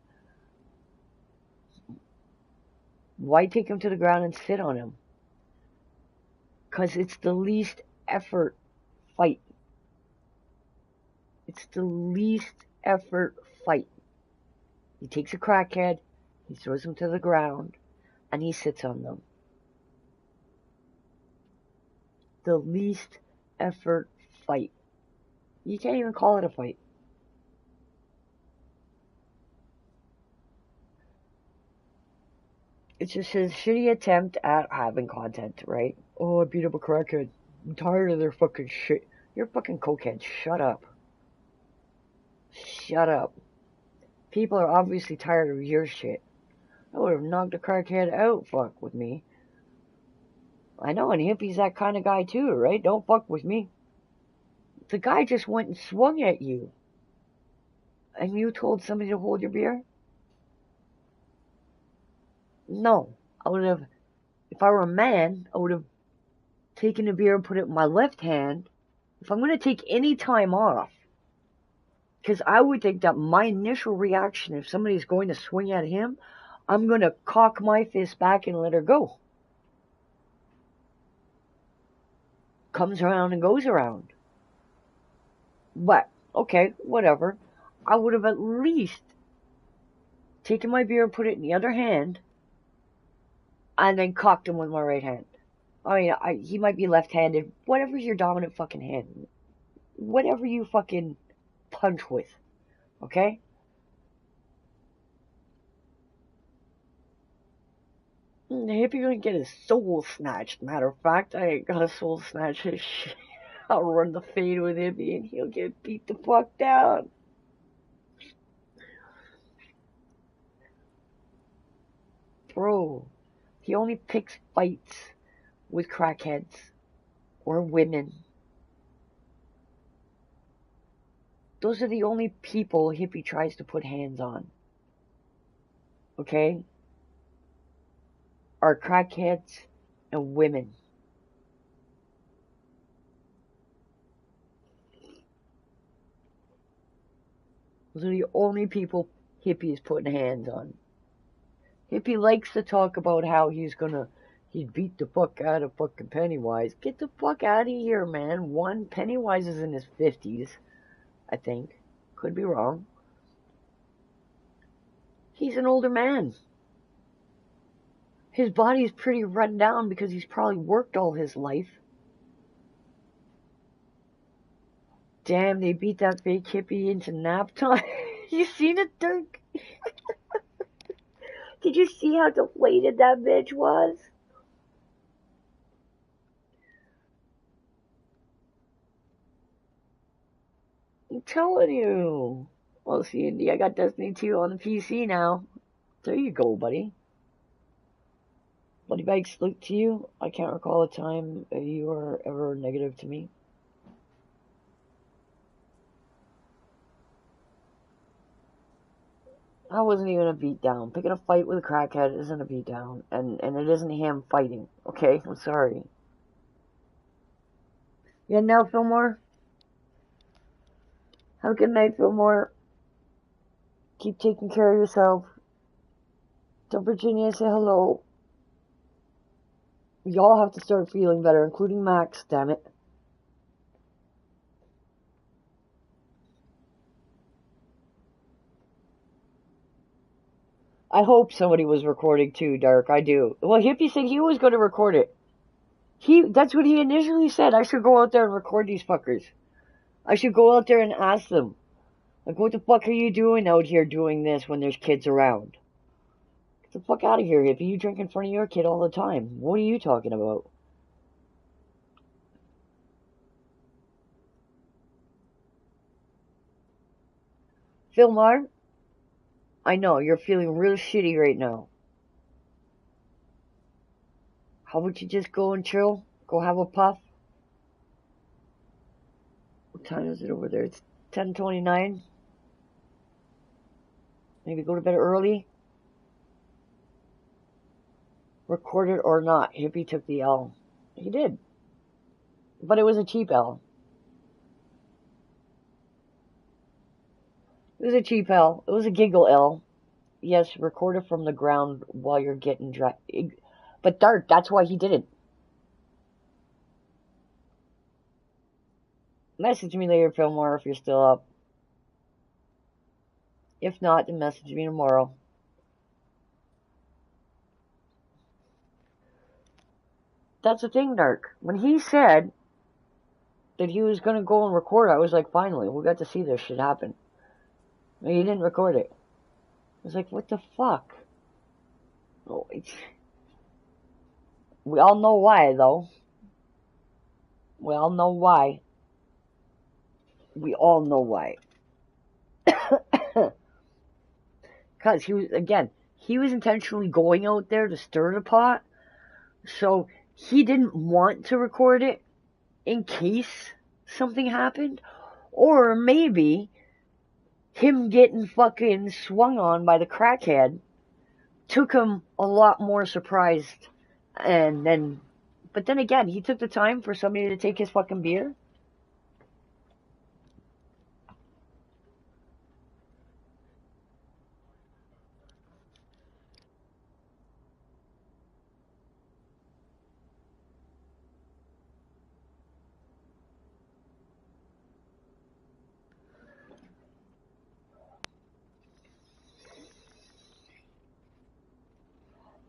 Why take him to the ground and sit on him? Because it's the least effort fight. It's the least effort fight. He takes a crackhead, he throws him to the ground, and he sits on them. The least effort fight. You can't even call it a fight. It's just his shitty attempt at having content, right? Oh, I beat up a crackhead. I'm tired of their fucking shit. You're a fucking cokehead. Shut up. Shut up. People are obviously tired of your shit. I would have knocked a crackhead out, fuck with me. I know, and Hippie's that kind of guy too, right? Don't fuck with me. The guy just went and swung at you. And you told somebody to hold your beer? No. I would have, if I were a man, I would have taken the beer and put it in my left hand. If I'm going to take any time off, because I would think that my initial reaction, if somebody's going to swing at him, I'm going to cock my fist back and let her go. Comes around and goes around. But, okay, whatever. I would have at least taken my beer and put it in the other hand, and then cocked him with my right hand. I mean, he might be left-handed. Whatever's your dominant fucking hand. Whatever you fucking punch with. Okay? The hippie gonna get his soul snatched. Matter of fact, I ain't gonna soul snatch his shit. I'll run the fade with hippie and he'll get beat the fuck down. Bro, he only picks fights with crackheads or women. Those are the only people hippie tries to put hands on. Okay? Are crackheads and women. Those are the only people hippie is putting hands on. Hippie likes to talk about how he'd beat the fuck out of fucking Pennywise. Get the fuck out of here, man. One, Pennywise is in his 50s, I think. Could be wrong. He's an older man. His body's pretty run down because he's probably worked all his life. Damn, they beat that fake hippie into nap time. You seen it, Dirk? Did you see how deflated that bitch was? I'm telling you. Well, see, Indy, I got Destiny 2 on the PC now. There you go, buddy. Bloody bag salute to you. I can't recall a time you were ever negative to me. I wasn't even a beatdown. Picking a fight with a crackhead isn't a beatdown, and it isn't him fighting. Okay, I'm sorry. Yeah, now Fillmore. Have a good night, Fillmore. Keep taking care of yourself. Tell Virginia say hello. Y'all have to start feeling better, including Max. Damn it. I hope somebody was recording too, Dark. I do. Well, Hippie said he was going to record it. That's what he initially said. I should go out there and record these fuckers. I should go out there and ask them. Like, what the fuck are you doing out here doing this when there's kids around? Get the fuck out of here, Hippie. You drink in front of your kid all the time. What are you talking about? Philmar, I know, you're feeling real shitty right now. How about you just go and chill? Go have a puff? What time is it over there? It's 10:29. Maybe go to bed early? Record it or not. Hippie took the L. He did. But it was a cheap L. It was a cheap L. It was a giggle L. Yes, record it from the ground while you're getting dry. But Dark, that's why he did it. Message me later, Fillmore, if you're still up. If not, then message me tomorrow. That's the thing, Dark. When he said that he was going to go and record, I was like, finally, we got to see this shit happen. He didn't record it. I was like, what the fuck? Oh, we all know why, though. We all know why. We all know why. Because he was intentionally going out there to stir the pot. So he didn't want to record it in case something happened. Or maybe him getting fucking swung on by the crackhead took him a lot more surprised. But then again, he took the time for somebody to take his fucking beer.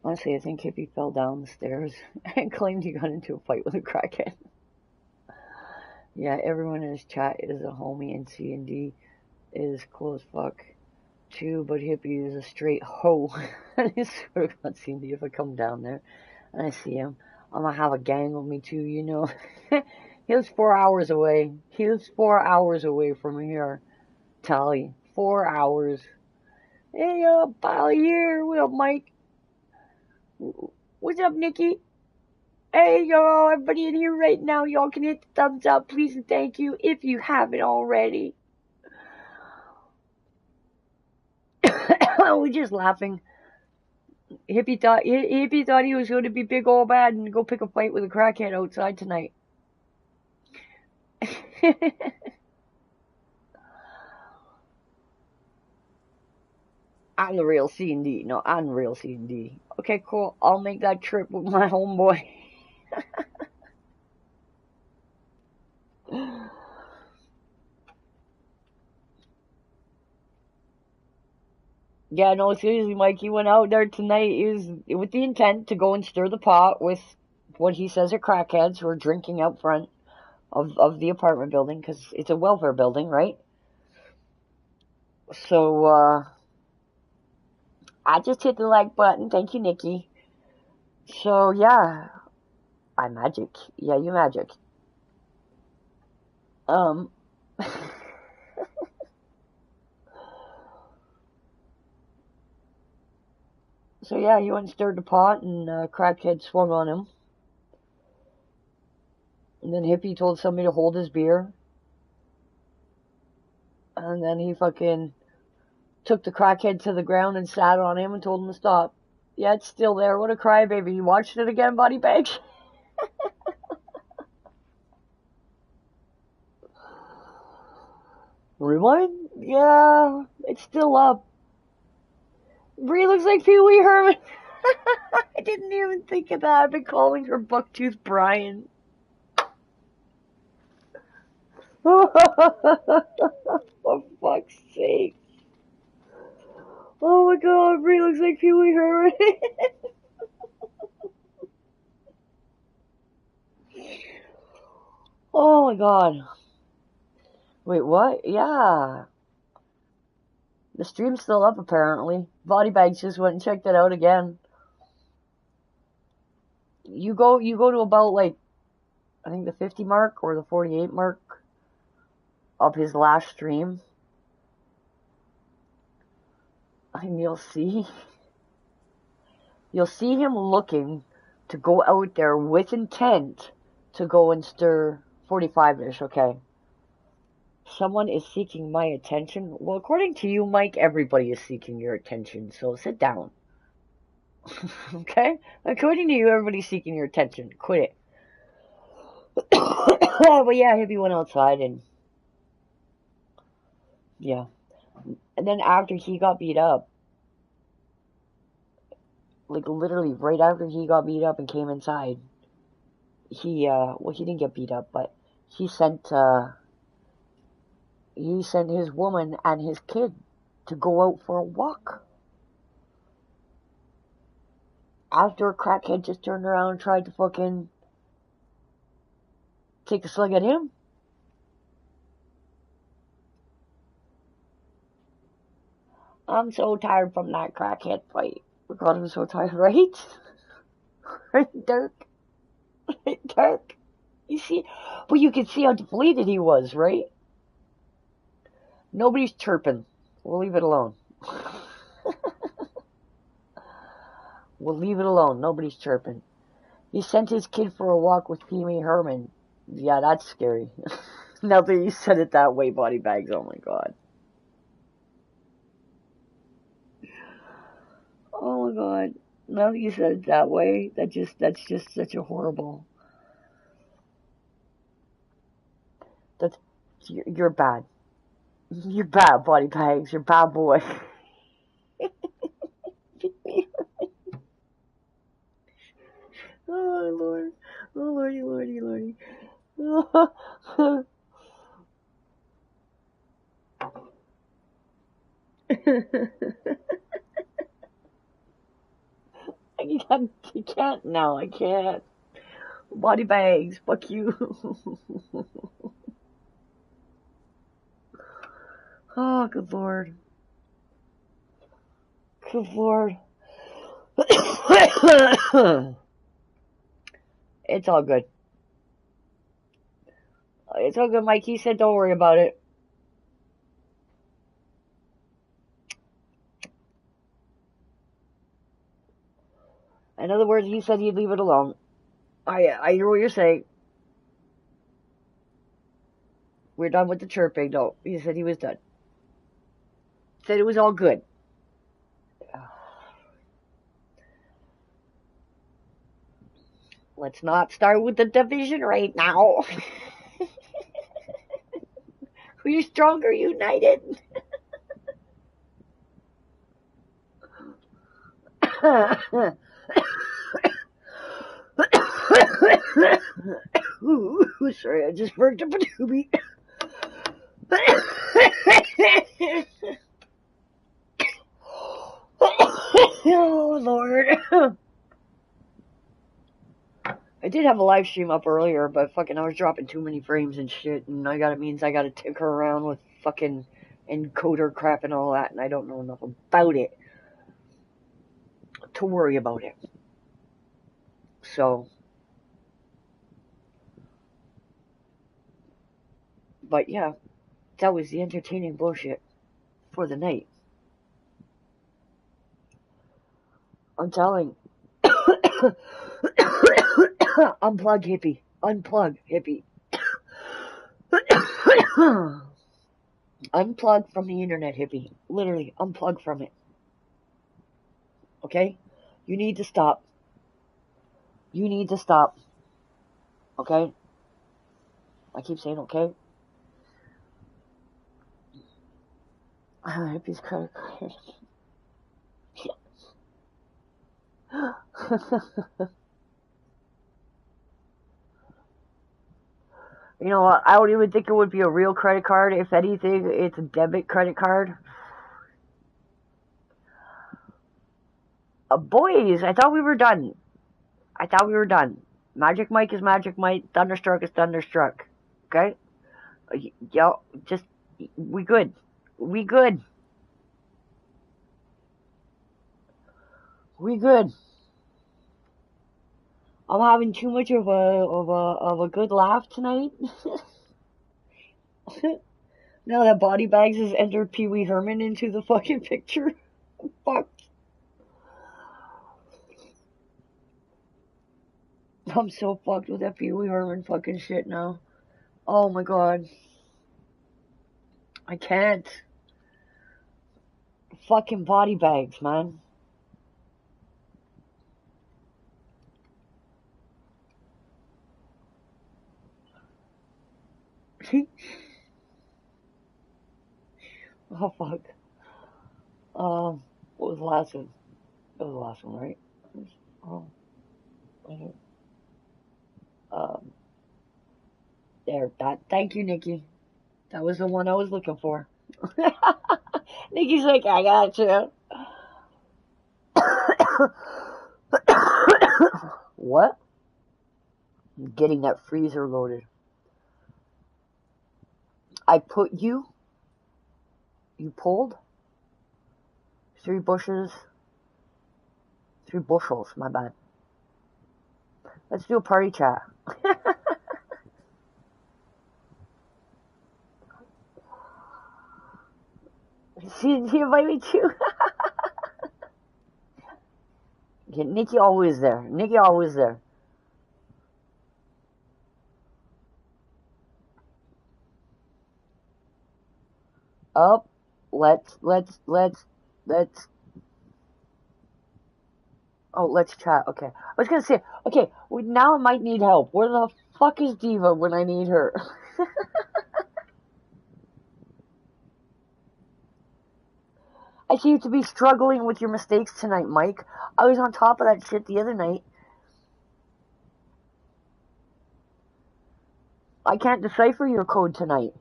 Honestly, I think Hippie fell down the stairs and claimed he got into a fight with a crackhead. Yeah, everyone in his chat is a homie, and C&D is close fuck too, but Hippie is a straight hoe. I swear to God, C&D, if I come down there and I see him, I'm gonna have a gang with me too, you know. He was 4 hours away. He was 4 hours away from here. Tally. 4 hours. Hey, pal here. What up, Mike? What's up, Nikki? Hey, y'all, everybody in here right now, y'all can hit the thumbs up, please, and thank you if you haven't already. We're just laughing. Hippie thought he was going to be big old bad and go pick a fight with a crackhead outside tonight. I'm the real C&D. No, I'm the real C&D. Okay, cool. I'll make that trip with my homeboy. Yeah, no, seriously, Mike, he went out there tonight. He was with the intent to go and stir the pot with what he says are crackheads who are drinking out front of the apartment building, because it's a welfare building, right? So, I just hit the like button. Thank you, Nikki. So, yeah, I magic. Yeah, you magic. Um, so yeah, he went and stirred the pot, and crackhead swung on him. And then Hippie told somebody to hold his beer. And then he fucking took the crackhead to the ground and sat on him and told him to stop. Yeah, it's still there. What a crybaby. You watched it again, Body Bags? Rewind? Yeah, it's still up. Bree looks like Pee Wee Herman. I didn't even think of that. I've been calling her Bucktooth Brian. For fuck's sake. Oh my god, Bree looks like Pee Wee Herman. Oh my god. Wait, what? Yeah. The stream's still up apparently. Body Bags just went and checked it out again. You go to about like, I think the 50 mark or the 48 mark of his last stream. And you'll see him looking to go out there with intent to go and stir 45-ish, okay? Someone is seeking my attention. Well, according to you, Mike, everybody is seeking your attention, so sit down. Okay? According to you, everybody's seeking your attention. Quit it. But yeah, Hippie went outside and yeah. And then after he got beat up, like literally right after he got beat up and came inside, he didn't get beat up, but he sent his woman and his kid to go out for a walk. After a crackhead just turned around and tried to fucking take a slug at him. I'm so tired from that crackhead fight. God, I'm so tired, right? Right, Dirk? Right, Dirk? You see? But you can see how depleted he was, right? Nobody's chirping. We'll leave it alone. We'll leave it alone. Nobody's chirping. He sent his kid for a walk with Pee Wee Herman. Yeah, that's scary. Now that you said it that way, Body Bags, oh my god. Oh my god. Now that you said it that way, that's just such a horrible. You're bad. You're bad, Body Bags. You're a bad boy. Oh Lord. Oh Lordy, Lordy, Lordy. I can't now. I can't. Body Bags. Fuck you. Oh, good Lord. Good Lord. It's all good. It's all good, Mike. He said don't worry about it. In other words, he said he'd leave it alone. I hear what you're saying. We're done with the chirping. No, he said he was done. Said it was all good. Let's not start with the division right now. We're stronger united. Ooh, sorry, I just burped up a doobie. Oh, Lord. I did have a live stream up earlier, but fucking I was dropping too many frames and shit, and it means I gotta tinker around with fucking encoder crap and all that, and I don't know enough about it to worry about it. So, but yeah, that was the entertaining bullshit for the night. I'm telling. Unplug, hippie. Unplug, hippie. Unplug from the internet, hippie. Literally, unplug from it. Okay? You need to stop. You need to stop. Okay? I keep saying okay. Hippie's credit card. You know what? I don't even think it would be a real credit card. If anything, it's a debit credit card. Boys, I thought we were done. Magic Mike is Magic Mike. Thunderstruck is Thunderstruck. Okay? Yo, just, we good. We good. We good. I'm having too much of a good laugh tonight. Now that Body Bags has entered Pee Wee Herman into the fucking picture. Fuck. I'm so fucked with that Pee Wee Herman fucking shit now. Oh my god. I can't. Fucking Body Bags, man. Oh fuck. What was the last one? That was the last one, right? Oh. Okay. There. Thank you, Nikki. That was the one I was looking for. Nikki's like, I got you. What? I'm getting that freezer loaded. I put you pulled 3 bushels, my bad. Let's do a party chat. She invite me too. Yeah, Nikki always there. Up. Let's. Oh, let's chat. Okay. I was gonna say, okay, now I might need help. Where the fuck is Diva when I need her? I seem to be struggling with your mistakes tonight, Mike. I was on top of that shit the other night. I can't decipher your code tonight.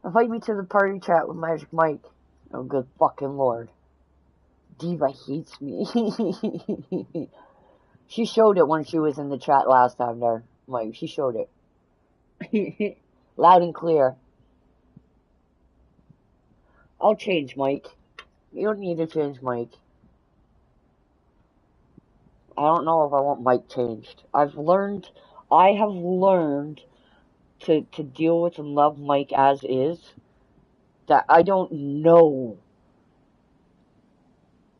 Invite me to the party chat with Magic Mike. Oh, good fucking lord. Diva hates me. She showed it when she was in the chat last time there, Mike. She showed it. Loud and clear. I'll change, Mike. You don't need to change, Mike. I don't know if I want Mike changed. I have learned to deal with and love Mike as is. That I don't know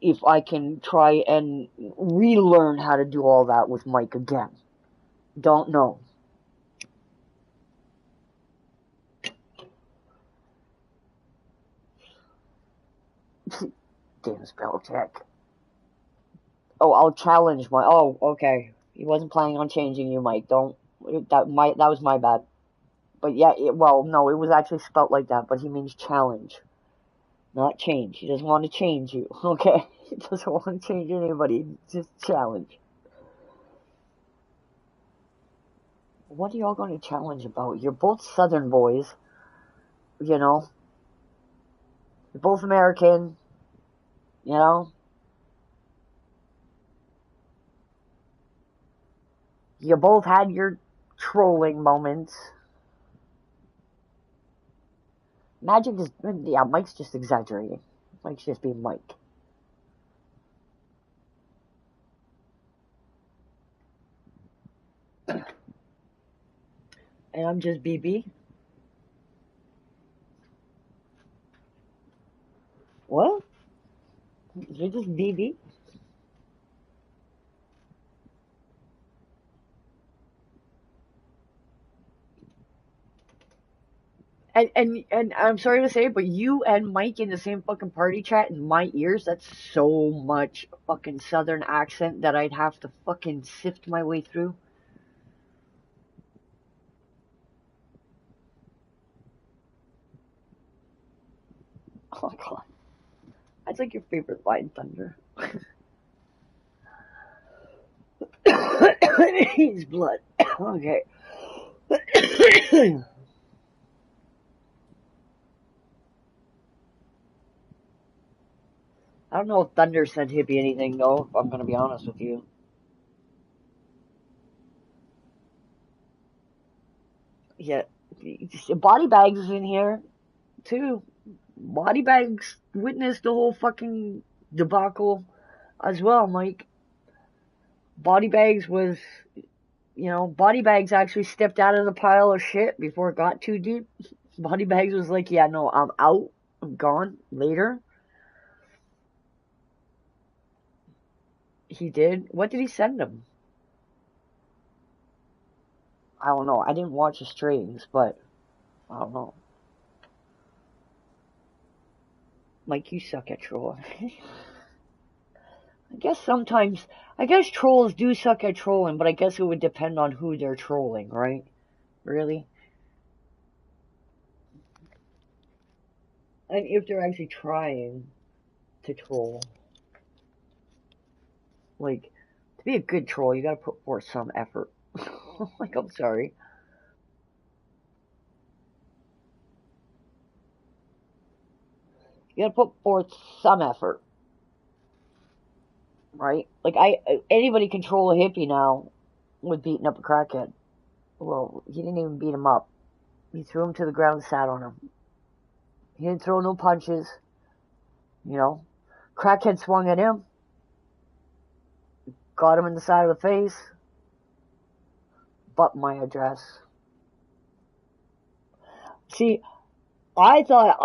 if I can try and relearn how to do all that with Mike again. Don't know. Damn spell check. Oh, I'll challenge my. Oh, okay. He wasn't planning on changing you, Mike. Don't. That was my bad. But yeah, well, no, it was actually spelt like that. But he means challenge, not change. He doesn't want to change you. Okay, he doesn't want to change anybody. Just challenge. What are y'all going to challenge about? You're both Southern boys. You know. You're both American. You know. You both had your trolling moments. Magic is, yeah, Mike's just exaggerating. Mike's just being Mike. And I'm just BB. What? You're just BB? And I'm sorry to say, but you and Mike in the same fucking party chat in my ears, that's so much fucking southern accent that I'd have to fucking sift my way through. Oh god. That's like your favorite line, Thunder. It needs blood. Okay. I don't know if Thunder said hippie anything though, if I'm gonna be honest with you. Yeah. Body Bags is in here too. Body Bags witnessed the whole fucking debacle as well, Mike. Body Bags was, Body Bags actually stepped out of the pile of shit before it got too deep. Body Bags was like, yeah, no, I'm out. I'm gone later. He did. What did he send him? I don't know. I didn't watch the streams, but I don't know. Mike, you suck at trolling. I guess trolls do suck at trolling, but I guess it would depend on who they're trolling, right? Really? And if they're actually trying to troll. Like, to be a good troll, you gotta put forth some effort. Like, I'm sorry. You gotta put forth some effort. Right? Like, anybody can troll a hippie now with beating up a crackhead. Well, he didn't even beat him up. He threw him to the ground and sat on him. He didn't throw no punches. Crackhead swung at him. Got him in the side of the face. But my address. See, I thought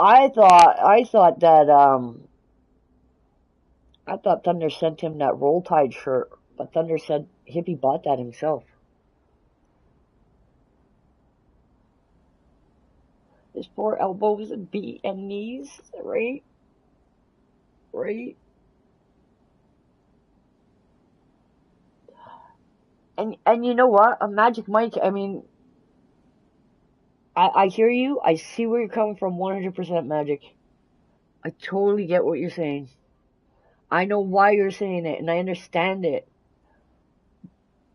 Thunder sent him that Roll Tide shirt, but Thunder said Hippie bought that himself. His poor elbows and knees, right? Right? And you know what? A Magic Mike, I mean, I hear you. I see where you're coming from 100% Magic. I totally get what you're saying. I know why you're saying it, and I understand it.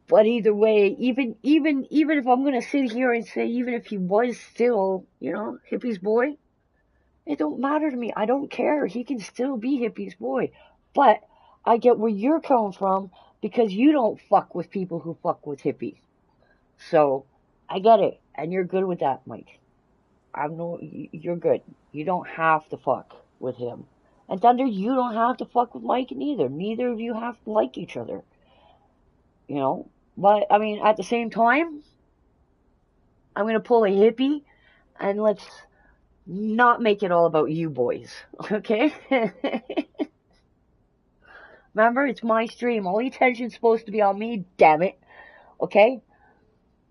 But either way, even if I'm gonna sit here and say, even if he was still, Hippie's boy, it don't matter to me. I don't care. He can still be Hippie's boy. But I get where you're coming from because you don't fuck with people who fuck with Hippie. So I get it, and you're good with that, Mike. You're good. You don't have to fuck with him. And Thunder, you don't have to fuck with Mike neither. Neither of you have to like each other. But I mean, at the same time, I'm gonna pull a hippie, and let's not make it all about you boys, okay? Remember, it's my stream. All the attention's supposed to be on me, damn it, okay?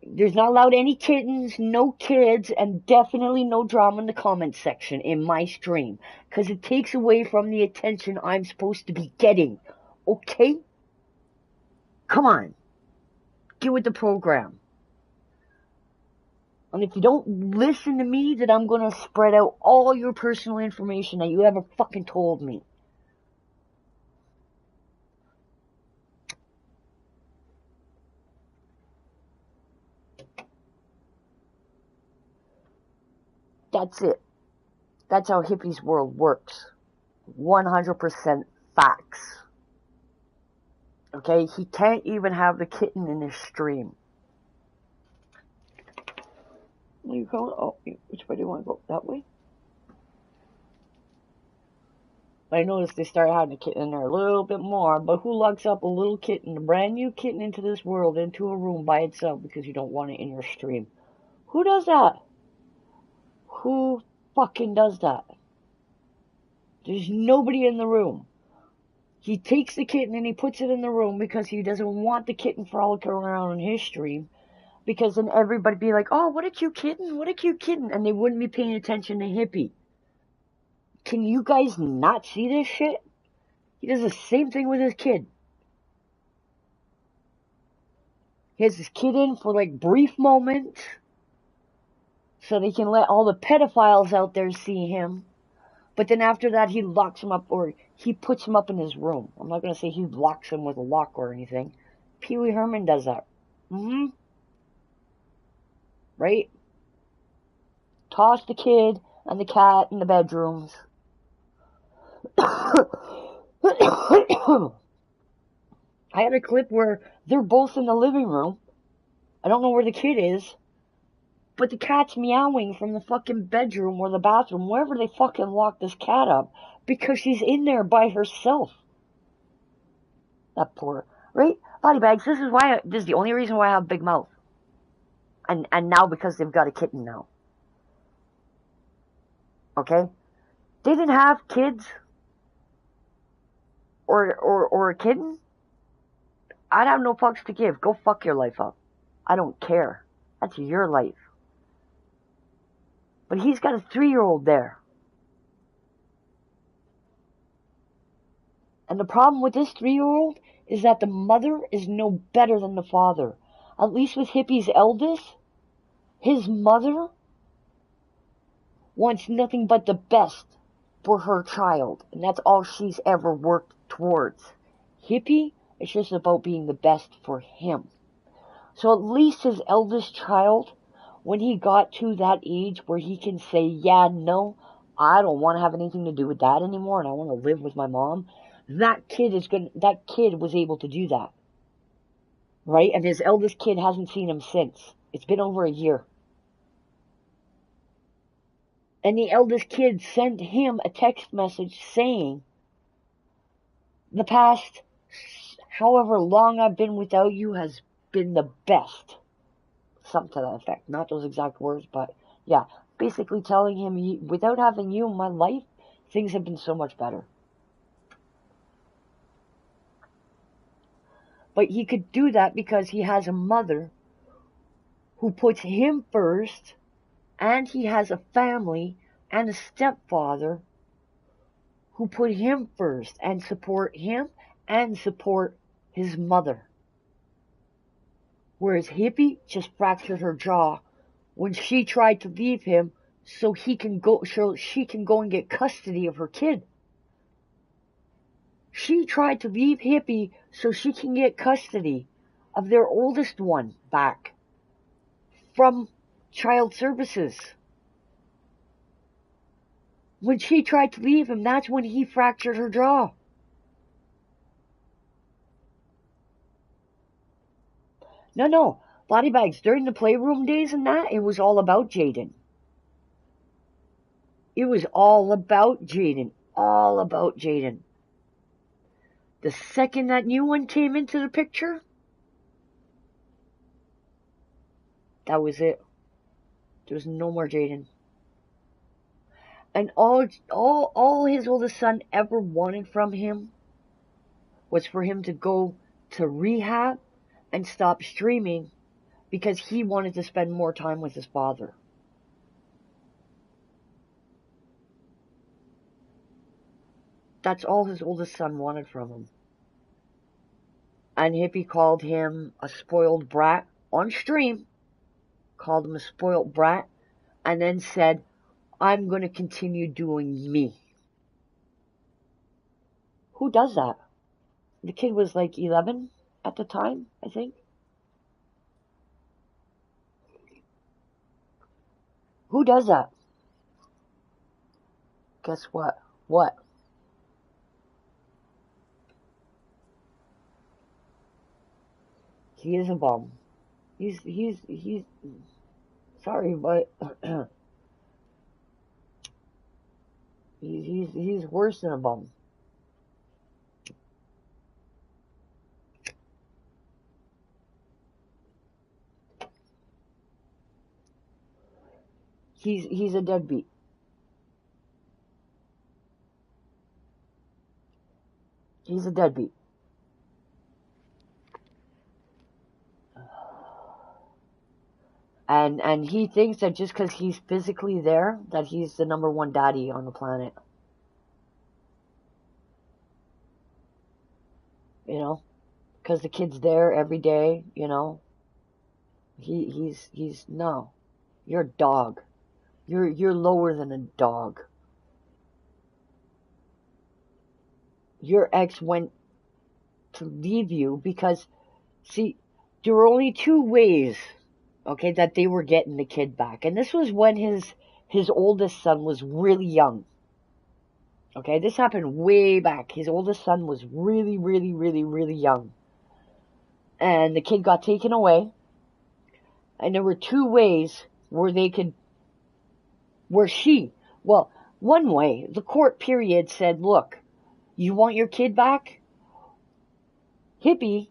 There's not allowed any kittens, no kids, and definitely no drama in the comment section in my stream. Because it takes away from the attention I'm supposed to be getting. Okay? Come on. Get with the program. And if you don't listen to me, then I'm gonna spread out all your personal information that you ever fucking told me. That's it. That's how Hippie's world works. 100% facts. Okay? He can't even have the kitten in his stream. You go. Oh, which way do you want to go? That way? I noticed they started having a kitten in there a little bit more, but who locks up a little kitten, a brand new kitten into this world, into a room by itself because you don't want it in your stream? Who does that? Who fucking does that? There's nobody in the room. He takes the kitten and he puts it in the room because he doesn't want the kitten frolicking around on his stream, because then everybody'd be like, oh, what a cute kitten, what a cute kitten, and they wouldn't be paying attention to Hippie. Can you guys not see this shit? He does the same thing with his kid. He has his kid in for like brief moments so they can let all the pedophiles out there see him. But then after that, he locks him up, or he puts him up in his room. I'm not going to say he locks him with a lock or anything. Pee Wee Herman does that. Right? Toss the kid and the cat in the bedrooms. I had a clip where they're both in the living room. I don't know where the kid is, but the cat's meowing from the fucking bedroom or the bathroom, wherever they fucking lock this cat up, because she's in there by herself. That poor, right? Body bags, this is the only reason why I have a big mouth. And now because they've got a kitten now. Okay? They didn't have kids or a kitten. I'd have no fucks to give. Go fuck your life up. I don't care. That's your life. But he's got a 3-year-old there. And the problem with this 3-year-old is that the mother is no better than the father. At least with Hippie's eldest, his mother wants nothing but the best for her child. And that's all she's ever worked towards. Hippie, it's just about being the best for him. So at least his eldest child, when he got to that age where he can say, yeah, no, I don't want to have anything to do with that anymore and I want to live with my mom, that kid was able to do that. Right? And his eldest kid hasn't seen him since. It's been over a year. And the eldest kid sent him a text message saying, the past however long I've been without you has been the best. Something to that effect. Not those exact words, but yeah. Basically telling him, without having you in my life, things have been so much better. But he could do that because he has a mother who puts him first, and he has a family and a stepfather who put him first and support him and support his mother. Whereas Hippie just fractured her jaw when she tried to leave him so she can go and get custody of her kid. She tried to leave Hippie so she can get custody of their oldest one back from child services. When she tried to leave him, that's when he fractured her jaw. No. Body bags, during the playroom days and that, it was all about Jaden. It was all about Jaden. All about Jaden. The second that new one came into the picture, that was it. There was no more Jaden. And all his oldest son ever wanted from him was for him to go to rehab and stop streaming because he wanted to spend more time with his father. That's all his oldest son wanted from him. And Hippie called him a spoiled brat on stream, called him a spoiled brat, and then said, I'm going to continue doing me. Who does that? The kid was like 11 at the time, I think. Who does that? Guess what? What? He is a bum. He's Sorry, but he's worse than a bum. He's a deadbeat. He's a deadbeat. And he thinks that just because he's physically there, that he's the #1 daddy on the planet. You know? Because the kid's there every day, you know? He's, no. You're a dog. You're lower than a dog. Your ex went to leave you because, see, there were only 2 ways, okay, that they were getting the kid back. And this was when his oldest son was really young. Okay, this happened way back. His oldest son was really, really, really, really young. And the kid got taken away. And there were 2 ways where they could, well, one way, the court period said, look, you want your kid back? Hippie,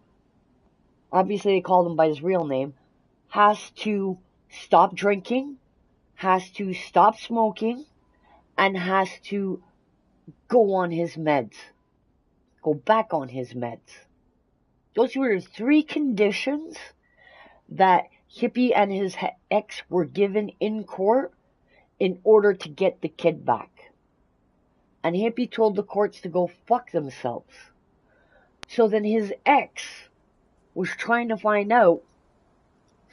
obviously they called him by his real name, has to stop drinking, has to stop smoking, and has to go on his meds. Go back on his meds. Those were the 3 conditions that Hippie and his ex were given in court in order to get the kid back. And Hippie told the courts to go fuck themselves. So then his ex was trying to find out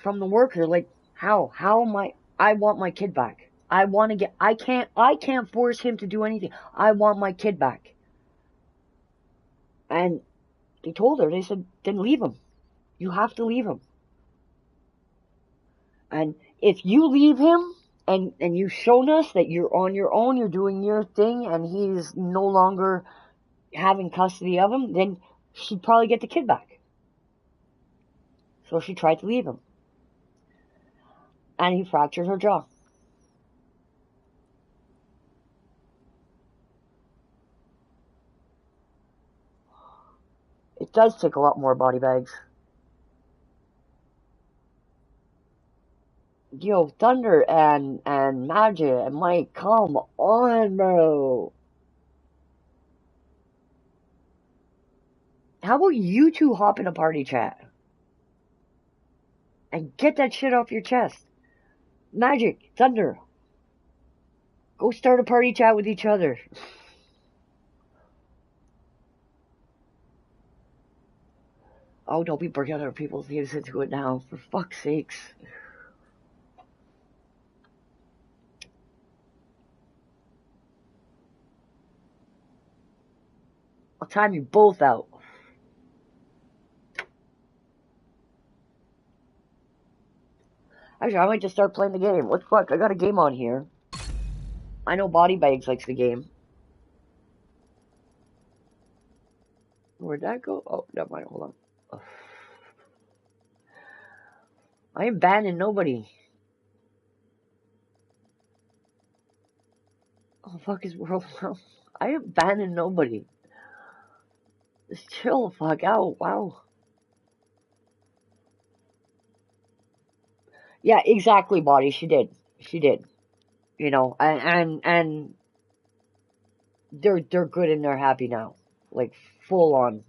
from the worker, like, how am I want my kid back. I can't force him to do anything. I want my kid back. And they told her, they said, then leave him. You have to leave him. And if you leave him, and you've shown us that you're on your own, you're doing your thing, and he's no longer having custody of him, then she'd probably get the kid back. So she tried to leave him. And he fractured her jaw. It does take a lot more body bags. Yo, Thunder and Magic and Mike, come on, bro. How about you 2 hop in a party chat? And get that shit off your chest. Magic, Thunder, go start a party chat with each other. Oh, don't be bringing other people's names into it now, for fuck's sakes. I'll time you both out. Actually, I might just start playing the game. What the fuck? I got a game on here. I know Body Bags likes the game. Where'd that go? Oh, never mind. Hold on. I ain't banning nobody. Oh, fuck is world? I ain't banning nobody. Just chill the fuck out. Wow. Yeah, exactly, Body. She did. She did. You know, and they're good and they're happy now. Like, full on.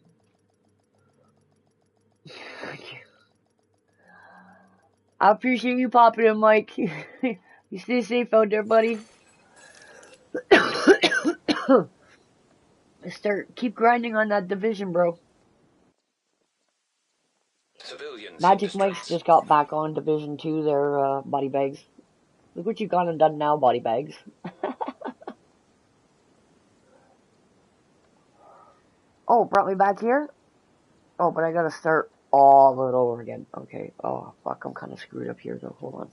I appreciate you popping in, Mike. You stay safe out there, buddy. Keep grinding on that division, bro. Civilians Magic Mike's just got back on Division 2 there, Body Bags. Look what you've gone and done now, Body Bags. Oh, brought me back here? Oh, but I gotta start all of it over again. Okay. Oh, fuck, I'm kind of screwed up here, though. Hold on.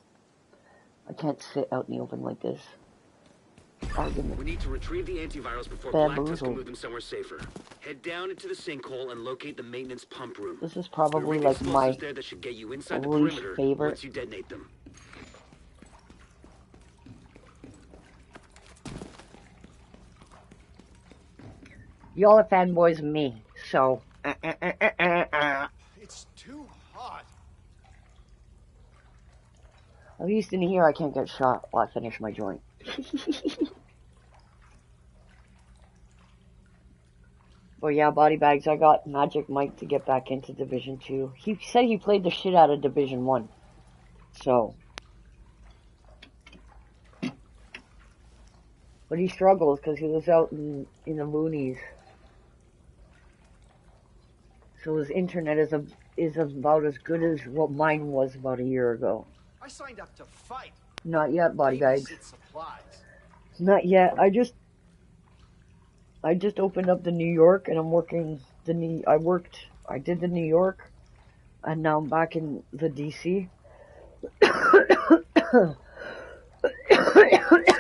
I can't sit out in the open like this. We need to retrieve the antivirals before Blacktooth can move them somewhere safer. Head down into the sinkhole and locate the maintenance pump room. This is probably like my there that should get you inside the least perimeter favorite. once you detonate them. Y'all are fanboys of me, so. It's too hot. At least in here I can't get shot while I finish my joint. But yeah, body bags, I got Magic Mike to get back into Division 2. He said he played the shit out of Division 1. So. But he struggles because he lives out in the boonies. So his internet is about as good as what mine was about a year ago. I signed up to fight. Not yet, body bags. Supplies. Not yet. I just opened up the New York and I'm working I did the New York and now I'm back in the DC.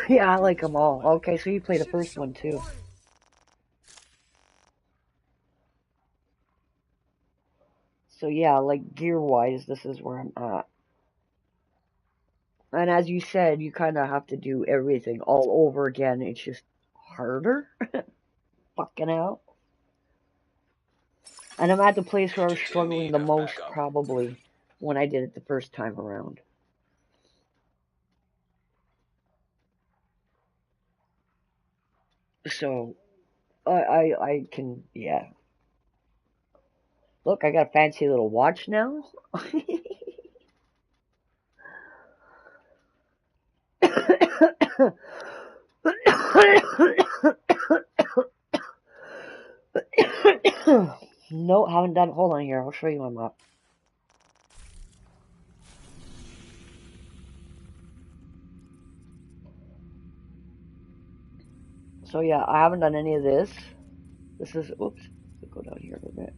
Yeah, I like them all. Okay, so you play the first one too. So yeah, like gear-wise, this is where I'm at. And as you said, you kind of have to do everything all over again. It's just harder. Fucking hell. And I'm at the place where I was struggling the most, probably, when I did it the first time around. So, I can, yeah. Look, I got a fancy little watch now. No, haven't done. Hold on here. I'll show you my map. So yeah, I haven't done any of this. This is, oops, let's go down here a little bit.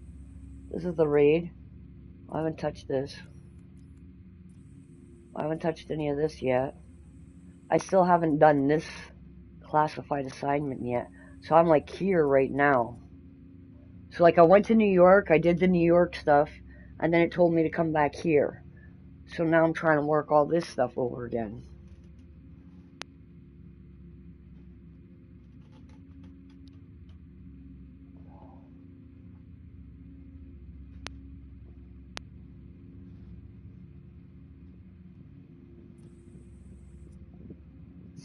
This is the raid. I haven't touched this. I haven't touched any of this yet. I still haven't done this classified assignment yet. So I'm like here right now. So like I went to New York, I did the New York stuff, and then it told me to come back here. So now I'm trying to work all this stuff over again.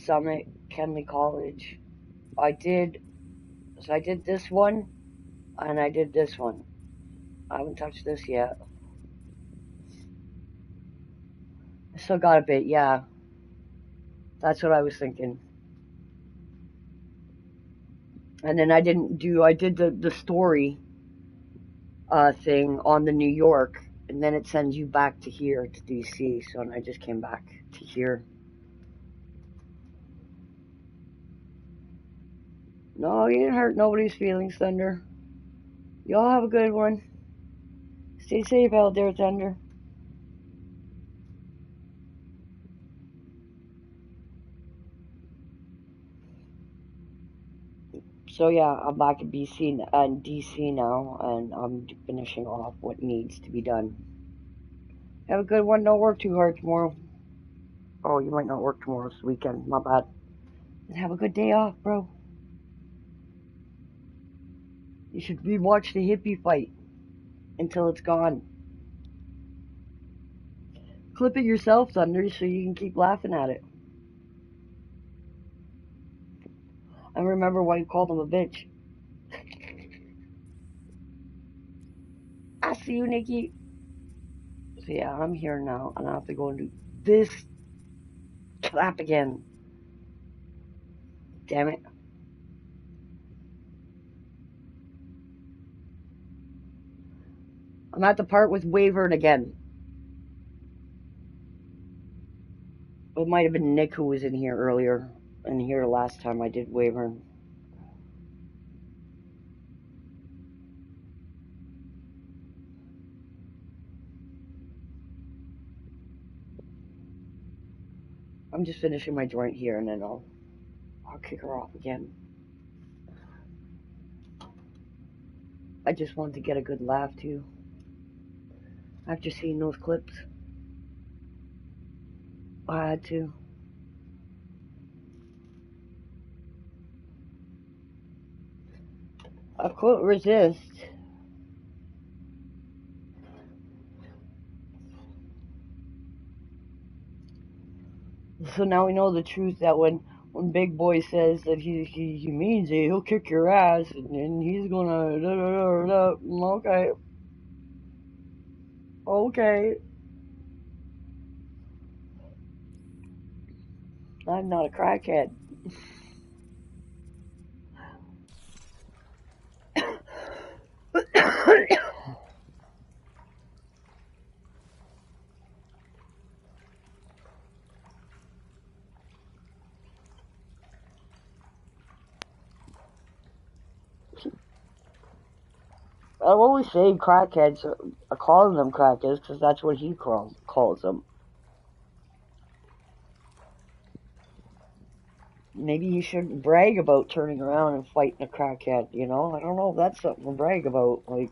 Summit, Kenley College. I did this one, and I did this one. I haven't touched this yet. I still got a bit, yeah. That's what I was thinking. And then I did the story thing on the New York, and then it sends you back to here, to DC, so I just came back to here. No, you didn't hurt nobody's feelings, Thunder. Y'all have a good one. Stay safe out there, Thunder. So yeah, I'm back in DC now, and I'm finishing off what needs to be done. Have a good one. Don't work too hard tomorrow. Oh, you might not work tomorrow. It's the weekend. My bad. And have a good day off, bro. You should rewatch the hippie fight until it's gone. Clip it yourself, Thunder, so you can keep laughing at it. And remember why you called him a bitch. I see you, Nikki. So yeah, I'm here now, and I have to go and do this crap again. Damn it. I'm at the part with Wavern again. It might have been Nick who was in here earlier, and here last time I did Wavern. I'm just finishing my joint here, and then I'll kick her off again. I just wanted to get a good laugh too. After seeing those clips, I had to. I couldn't resist. So now we know the truth that when Big Boy says that he means it, he'll kick your ass, and he's gonna okay. Okay. I'm not a crackhead. I always say crackheads, I call them crackheads because that's what he calls them. Maybe he shouldn't brag about turning around and fighting a crackhead, you know? I don't know if that's something to brag about. Like,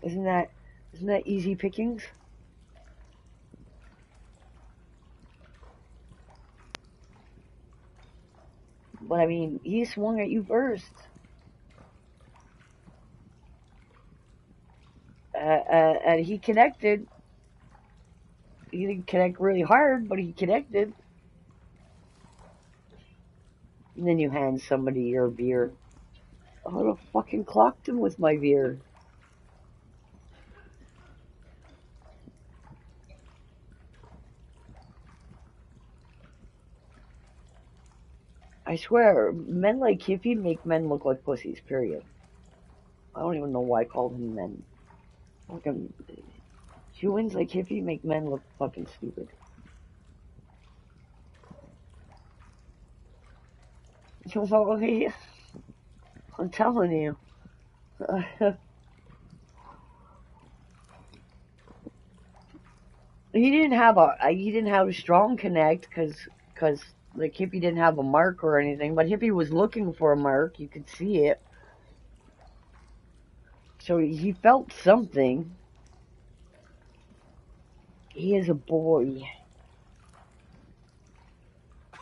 isn't that easy pickings? But I mean, he swung at you first. And he connected. He didn't connect really hard, but he connected. And then you hand somebody your beer. I would have fucking clocked him with my beer. I swear, men like Hippie make men look like pussies, period. I don't even know why I called him men. Fucking humans like Hippie make men look fucking stupid. I'm telling you. He didn't have a strong connect because like Hippie didn't have a mark or anything, but Hippie was looking for a mark. You could see it. So he felt something. He is a boy.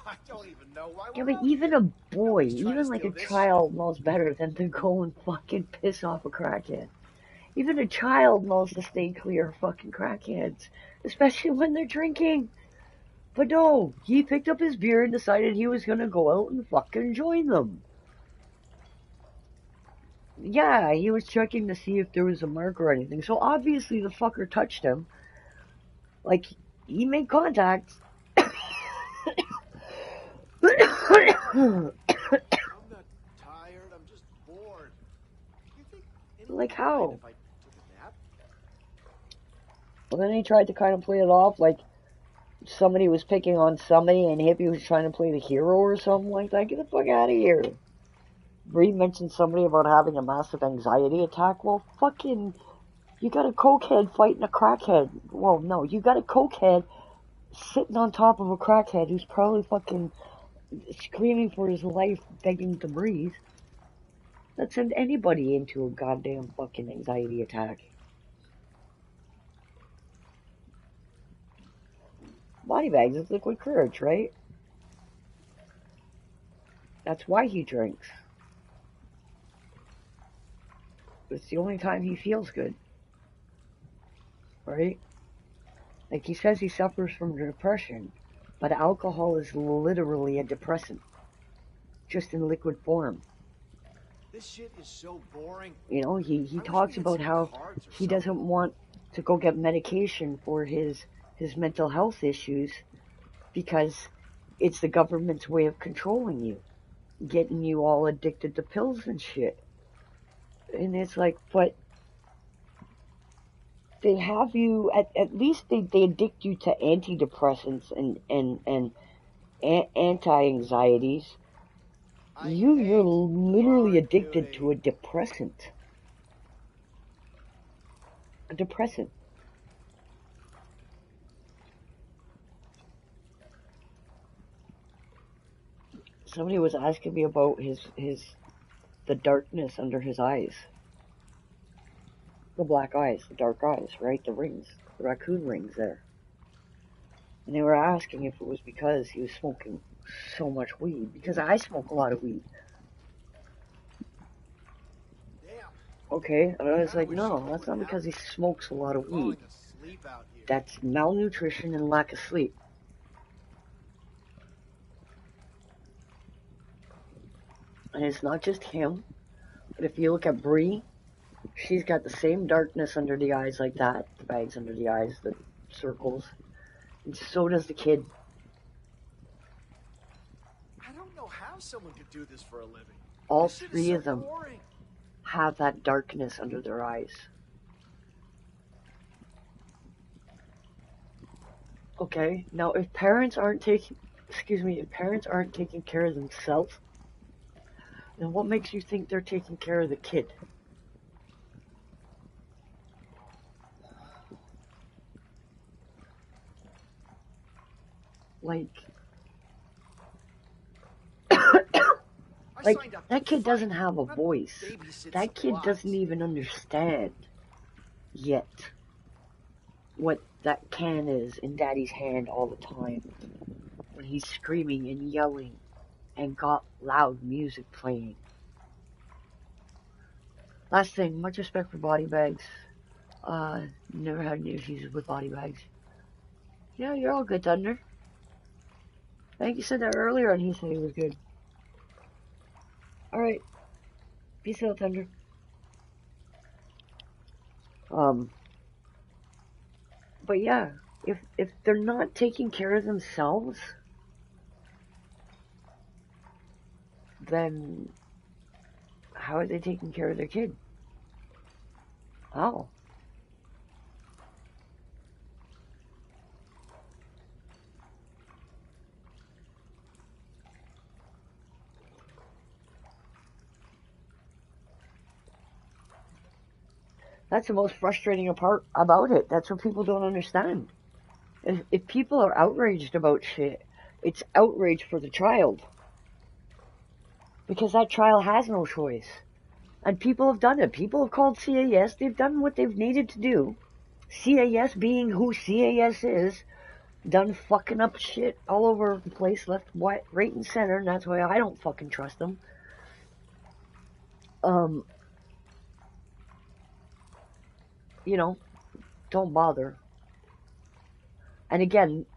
I don't even know why Yeah, we're but out even here. a boy, Nobody's trying to even like steal a this child knows better than to go and fucking piss off a crackhead. Even a child knows to stay clear of fucking crackheads, especially when they're drinking. But no, he picked up his beer and decided he was gonna go out and fucking join them. Yeah, he was checking to see if there was a mark or anything. So obviously the fucker touched him. Like, he made contact. I'm not tired. I'm just bored. You think Like anyone would mind how? if I took a nap? Well, then he tried to kind of play it off like somebody was picking on somebody and Hippie was trying to play the hero or something like that. Get the fuck out of here. Bree mentioned somebody about having a massive anxiety attack. Well, fucking, you got a cokehead fighting a crackhead. Well, no, you got a cokehead sitting on top of a crackhead who's probably fucking screaming for his life, begging to breathe. That send anybody into a goddamn fucking anxiety attack. Body bags is liquid courage, right? That's why he drinks. It's the only time he feels good. Right? Like he says he suffers from depression, but alcohol is literally a depressant. Just in liquid form. This shit is so boring. You know, he I wish we talks had about some how cards or he something. doesn't want to go get medication for his mental health issues because it's the government's way of controlling you, getting you all addicted to pills and shit. And it's like, but they have you, at least they addict you to antidepressants and anti-anxieties. You're literally addicted to a depressant. A depressant. Somebody was asking me about the darkness under his eyes. The black eyes, the dark eyes, right? The rings, the raccoon rings there. And they were asking if it was because he was smoking so much weed. Because I smoke a lot of weed. Okay, and I was like, no, that's not because he smokes a lot of weed. That's malnutrition and lack of sleep. And it's not just him, but if you look at Bree, she's got the same darkness under the eyes like that, the bags under the eyes, the circles, and so does the kid. I don't know how someone could do this for a living. All three of them have that darkness under their eyes. Okay, now if parents aren't taking care of themselves, then what makes you think they're taking care of the kid? Like, that kid doesn't have a voice. That kid doesn't even understand yet what that can is in Daddy's hand all the time. When he's screaming and yelling and got loud music playing. Last thing, much respect for body bags. Never had any issues with body bags. Yeah, you're all good, Thunder. I think you said that earlier and he said he was good. Alright. Peace out, Thunder. But yeah, if they're not taking care of themselves, then how are they taking care of their kid? How? That's the most frustrating part about it. That's what people don't understand. If people are outraged about shit, it's outrage for the child. Because that child has no choice. And people have done it. People have called CAS. They've done what they've needed to do. CAS being who CAS is, done fucking up shit all over the place, left, right, and center, and that's why I don't fucking trust them. You know, don't bother. And again,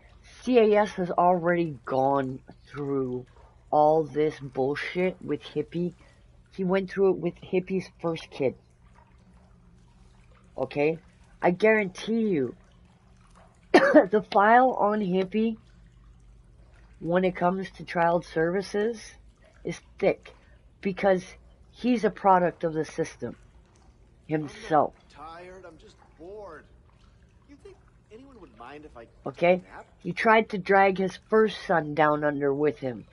CAS has already gone through all this bullshit with Hippie. He went through it with Hippie's first kid. Okay? I guarantee you, the file on Hippie, when it comes to child services, is thick. Because he's a product of the system himself. I'm just bored. You think anyone would mind if I okay? He tried to drag his first son down under with him.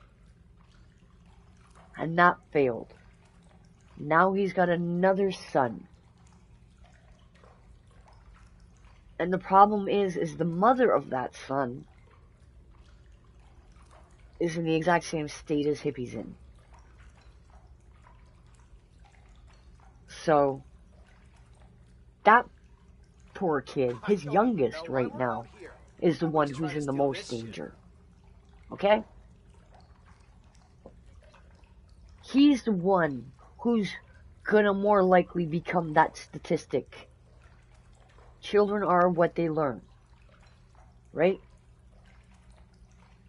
And that failed. Now he's got another son. And the problem is the mother of that son is in the exact same state as Hippie's in. So, that poor kid, his youngest right now, is the one who's in the most danger. Okay? He's the one who's gonna more likely become that statistic. Children are what they learn. Right?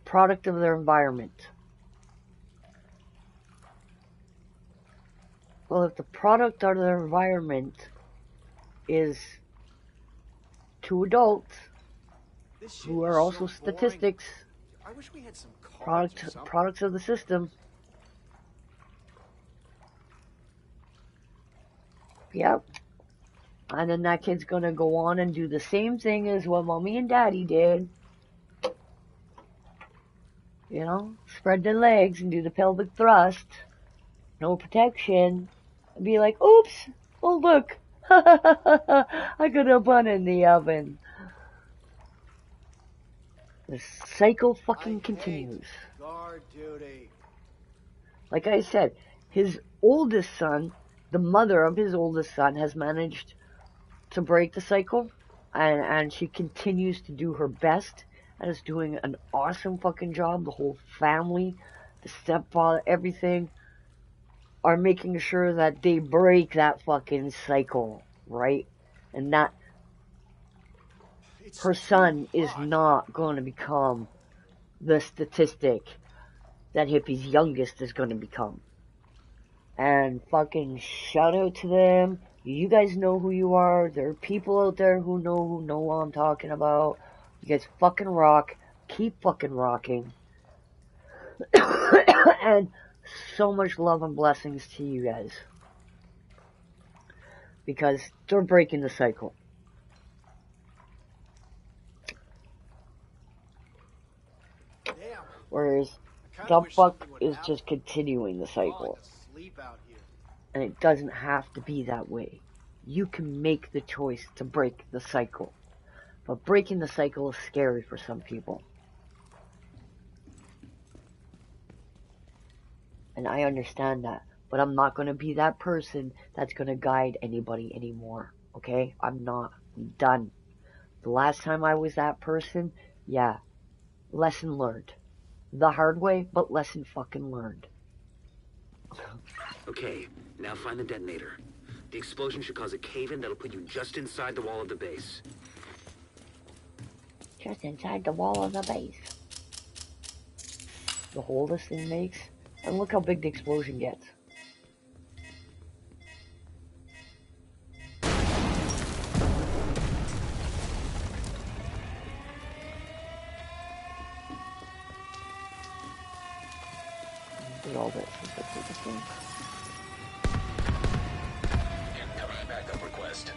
Product of their environment. Well, if the product of their environment is two adults who are also statistics, products of the system. Yep. And then that kid's gonna go on and do the same thing as what mommy and daddy did. You know, spread their legs and do the pelvic thrust. No protection. And be like, oops, oh look, I got a bun in the oven. The cycle fucking continues. Guard duty. Like I said, his oldest son, the mother of his oldest son, has managed to break the cycle, and she continues to do her best, and is doing an awesome fucking job. The whole family, the stepfather, everything. are making sure that they break that fucking cycle, right? And that her son is not going to become the statistic that Hippie's youngest is going to become. And fucking shout out to them. You guys know who you are. There are people out there who know what I'm talking about. You guys fucking rock. Keep fucking rocking. And so much love and blessings to you guys. Because they're breaking the cycle. Whereas the fuck is just continuing the cycle. And it doesn't have to be that way. You can make the choice to break the cycle. But breaking the cycle is scary for some people. And I understand that. But I'm not going to be that person that's going to guide anybody anymore. Okay? I'm not. I'm done. The last time I was that person, yeah. Lesson learned. The hard way, but lesson fucking learned. Okay, now find the detonator. The explosion should cause a cave-in that'll put you just inside the wall of the base. Just inside the wall of the base. The hole this thing makes. And look how big the explosion gets. Did all that since thing. Incoming backup request.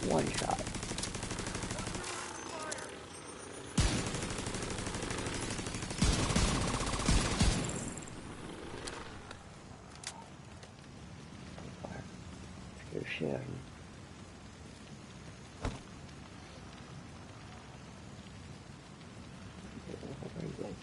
One shot. Good shit. Very good.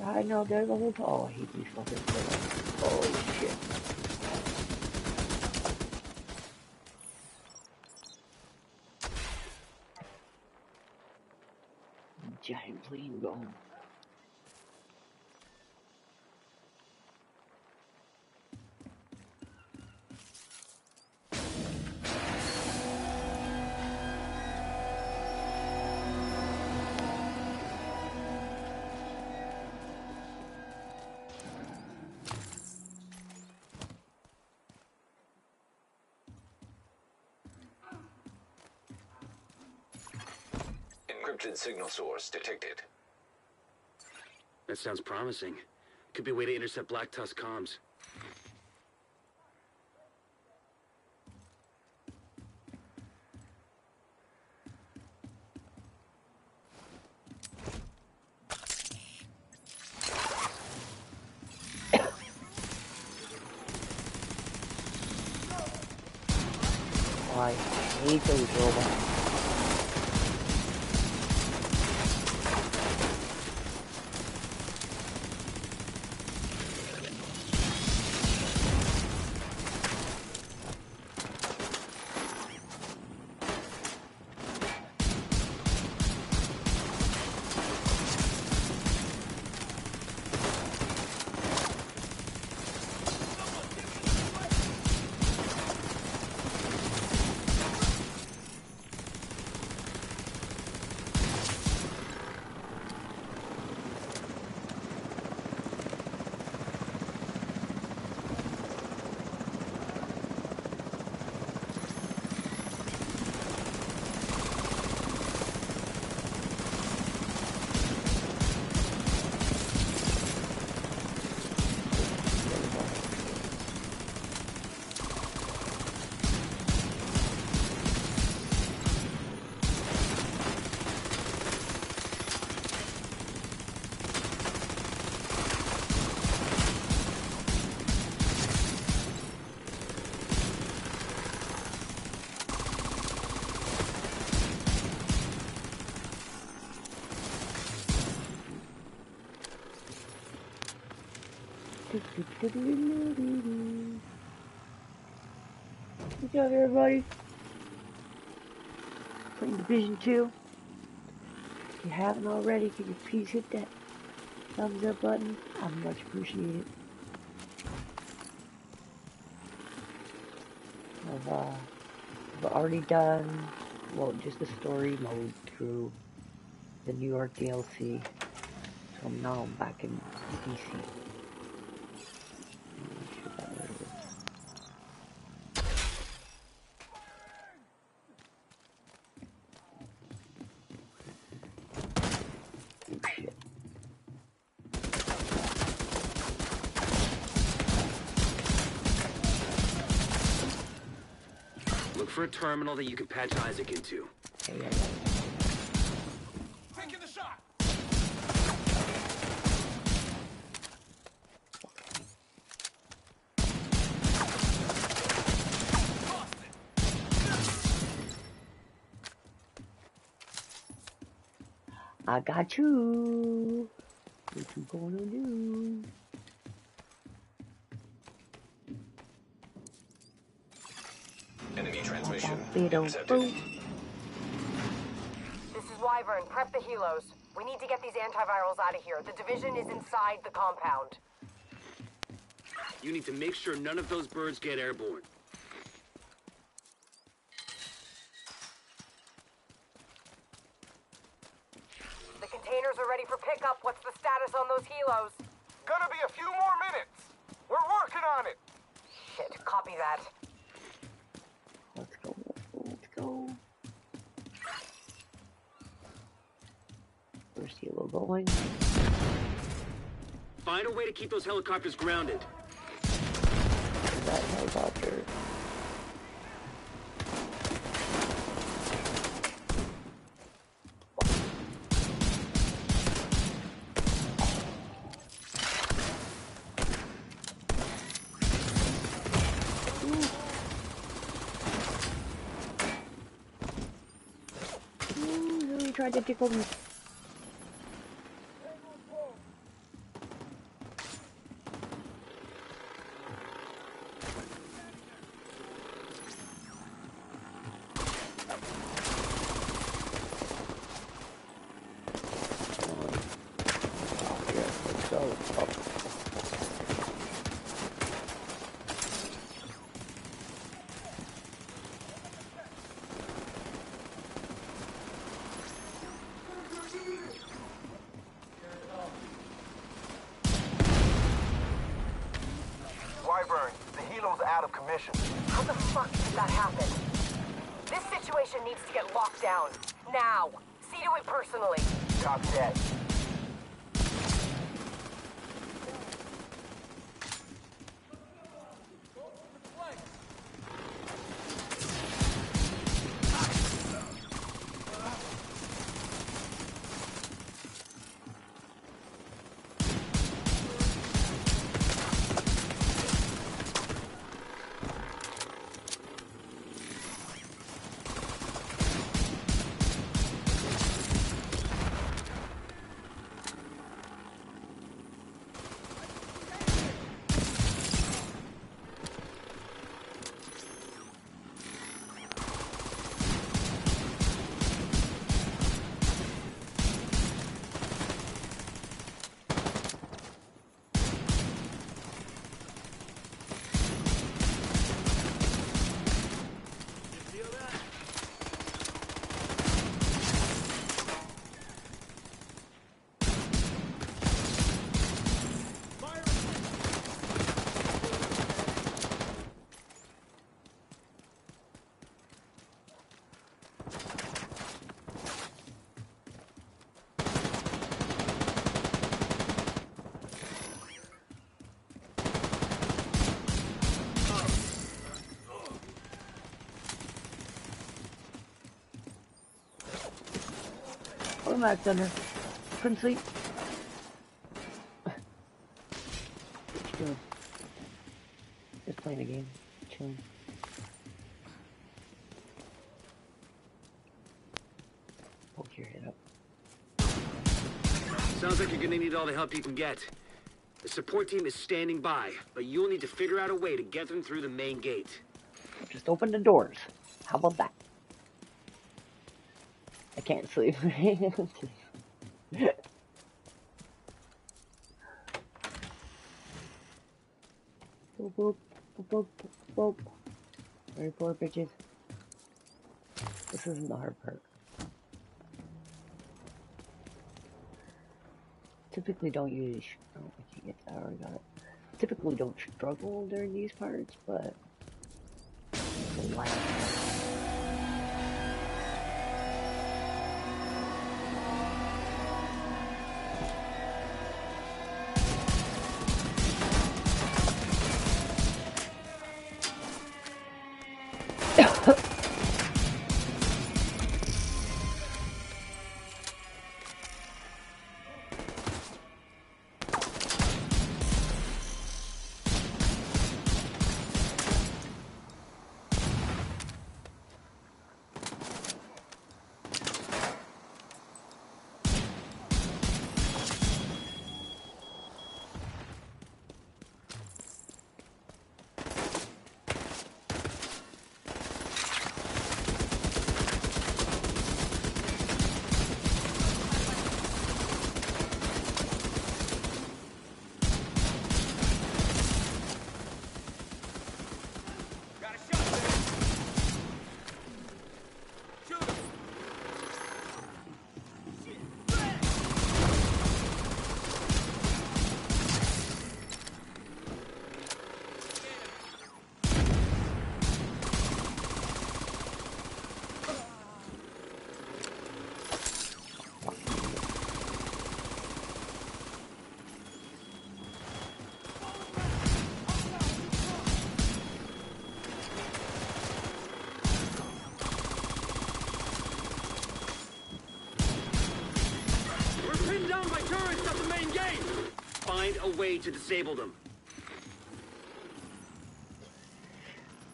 I know there's a whole. Oh, I hate these fucking things. Oh shit. Giant plane going. Encrypted signal source detected. That sounds promising. Could be a way to intercept Black Tusk comms. I hate those robots. Good job, everybody. Playing Division 2. If you haven't already, could you please hit that thumbs up button? I'd much appreciate it. I've already done, well, just the story mode through the New York DLC. So now I'm back in DC. Look for a terminal that you can patch Isaac into. Yeah. Taking the shot. I got you. What you gonna do? Enemy transmission Intercepted. This is Wyvern. Prep the helos. We need to get these antivirals out of here. The division is inside the compound. You need to make sure none of those birds get airborne. The containers are ready for pickup. What's the status on those helos? Gonna be a few more minutes. We're working on it. Shit, copy that. Let's go. Where's Hilo going? Find a way to keep those helicopters grounded. That helicopter. He tried to tickle me. Wyvern, the helo's out of commission. How the fuck did that happen? This situation needs to get locked down. Now. See to it personally. Copy that. Welcome back, Thunder. Couldn't sleep. What you doing? Just playing a game. Chilling. Poke your head up. Sounds like you're gonna need all the help you can get. The support team is standing by, but you'll need to figure out a way to get them through the main gate. Just open the doors. How about that? I can't sleep. Boop, boop, boop, boop, boop. Very poor bitches. This isn't the hard part. Typically don't use... Oh, I can't get that. I already got it. Typically don't struggle during these parts, but... Find a way to disable them.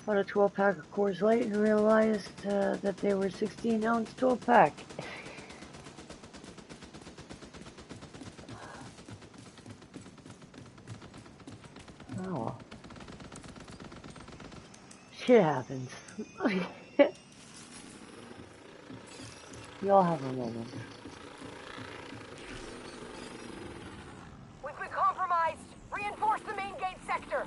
Bought a 12-pack of Coors Light and realized that they were 16-ounce 12-pack. Oh. Shit happens. We all have a moment. We've been compromised. Reinforce the main gate sector.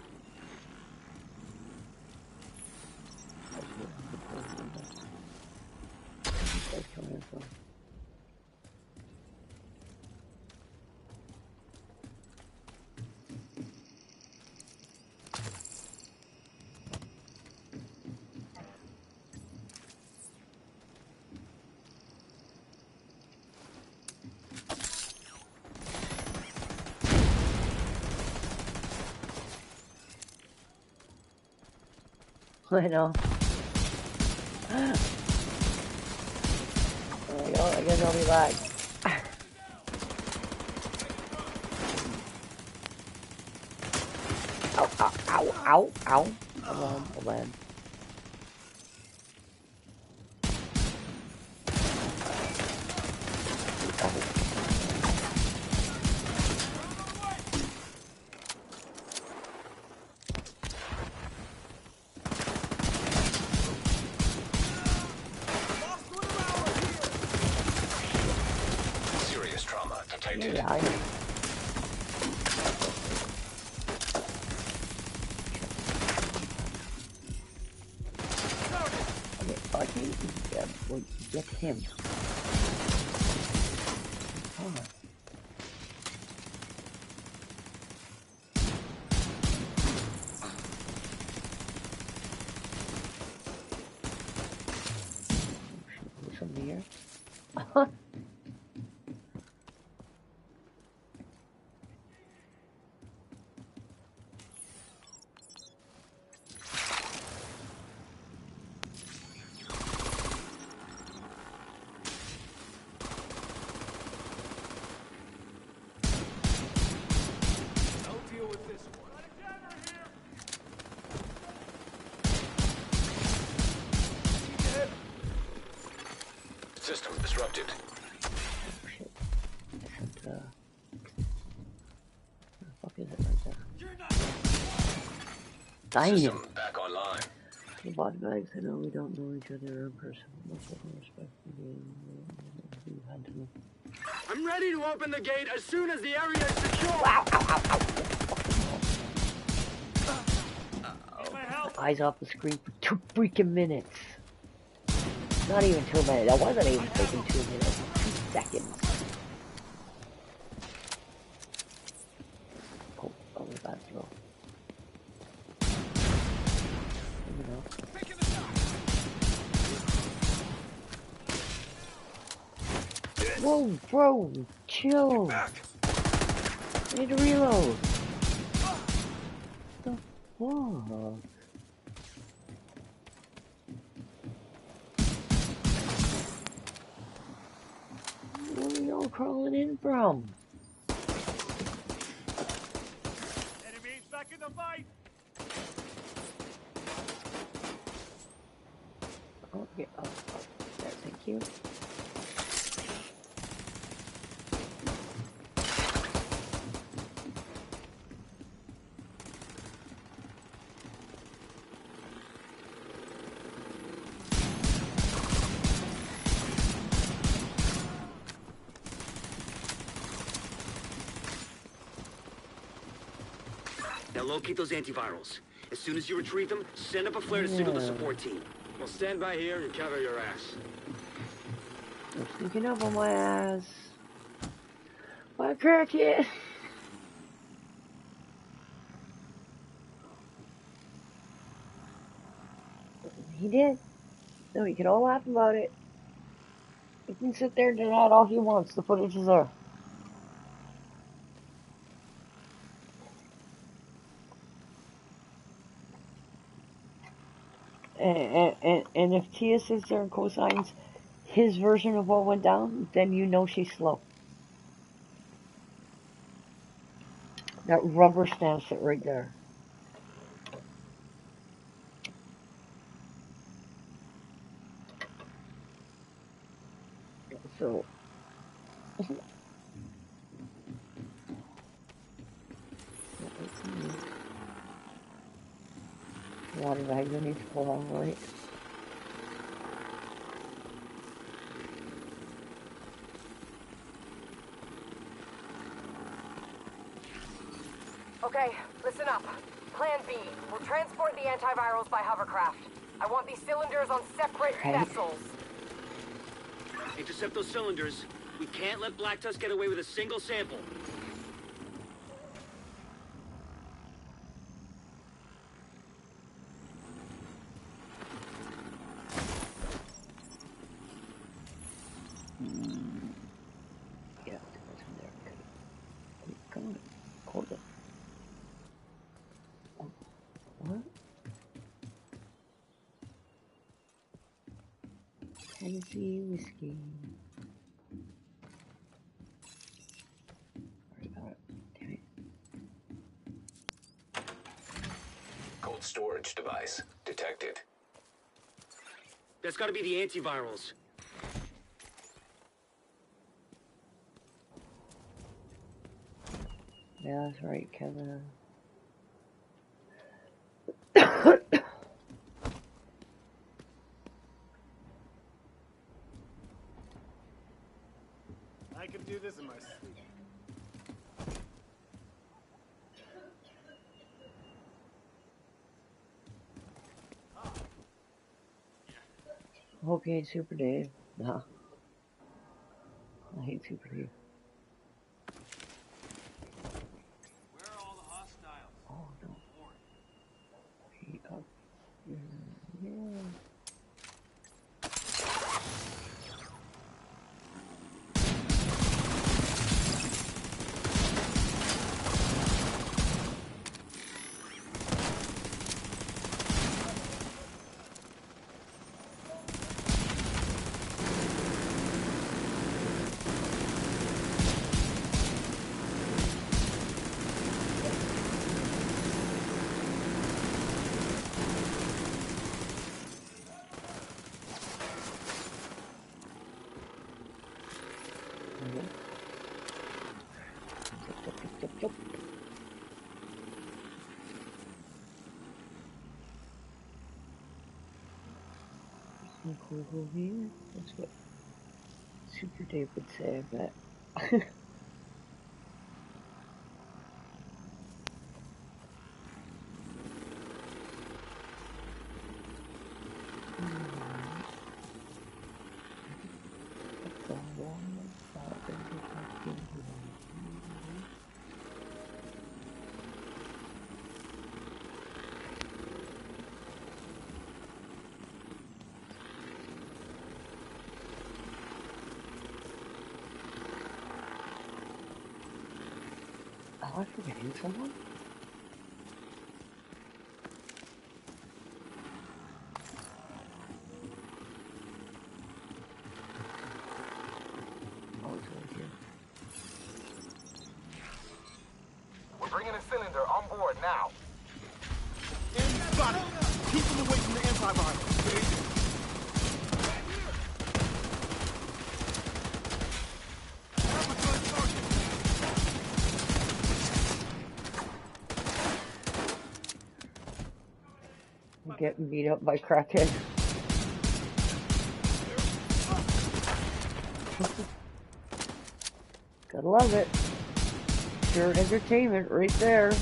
I know. There we go. I guess I'll be back. Ow, ow, ow, ow, ow. Hold on. Serious trauma detected. Yeah, I know. Okay, fucking get him. Come on. There's somebody here. System disrupted. Oh shit. Isn't, where the fuck is it? Damn. System back online. The body bags, I know we don't know each other in person. I'm ready to open the gate as soon as the area is secure. Ow, ow, ow, ow. Eyes off the screen for 2 freaking minutes. Not even 2 minutes. That wasn't even taking 2 minutes. 2 seconds. Oh, was that throw? Whoa, bro, chill. I need to reload. What the fuck? Where are y'all crawling in from? Enemies back in the fight. Oh, yeah, oh, there, thank you. Now locate those antivirals. As soon as you retrieve them, send up a flare to signal the support team. We'll stand by here and cover your ass. They're sneaking up on my ass. My crackhead. He did. No, you can all laugh about it. You can sit there and deny it all he wants. The footage is there. And if Tia sits there and cosigns his version of what went down, then you know she's slow. That rubber stamps it right there. So, water bag you need to pull on, right? Okay, listen up. Plan B. We'll transport the antivirals by hovercraft. I want these cylinders on separate vessels. Intercept those cylinders. We can't let Black Tusk get away with a single sample. Yeah, that's in there. Come on, hold it. What? Tennessee whiskey. Damn it. Cold storage device detected. That's gotta be the antivirals. Yeah, that's right, Kevin. I could do this in my sleep. Hope you hate Super Dave. Nah. I hate Super Dave. Where are all the hostiles? Oh no. Yeah. Cool here. That's what Super Dave would say, I bet. Oh, I forgetting someone? Oh, it's right here. We're bringing a cylinder on board now. Got it. Keep them away from the antivirus. I'm getting beat up by crackhead. Gotta love it. Pure entertainment right there. UAV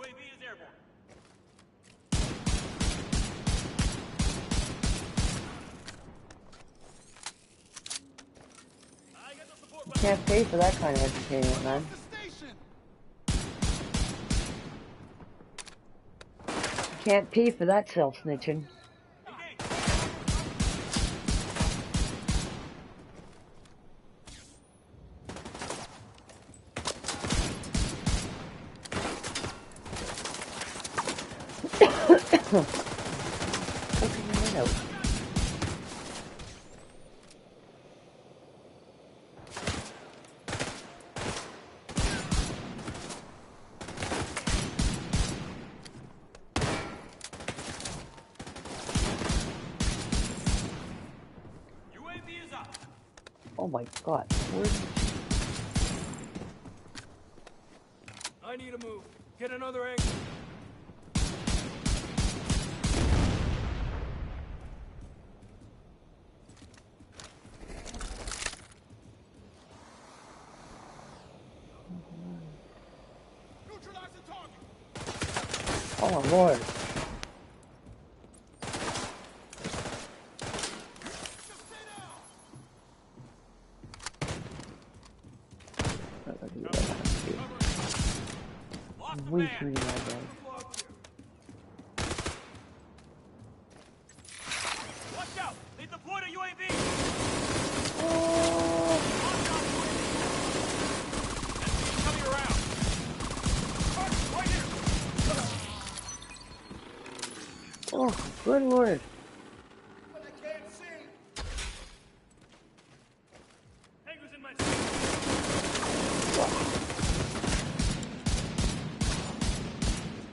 is airborne. You can't pay for that kind of entertainment, man. You can't pay for that self-snitching. Open your head out. UAV is up. Oh my god. I need a move. Get another angle. Neutralize the target. Oh my lord. Way too many guys. Watch out! They deployed a UAV! Coming around! Right here! Oh, good lord. But I can't see! Tango's in my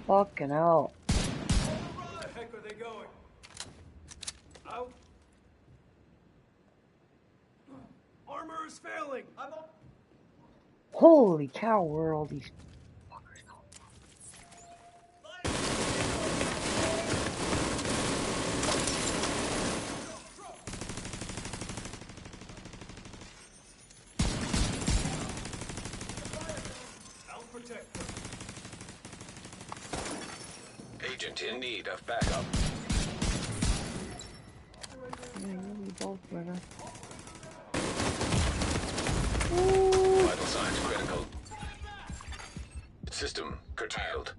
Fucking hell. Where the heck are they going? Out. Armor is failing. I'm up. Holy cow, where are all these fuckers going? I'll protect them. Agent in need of backup. Yeah, you both, brother. Vital signs critical. System curtailed.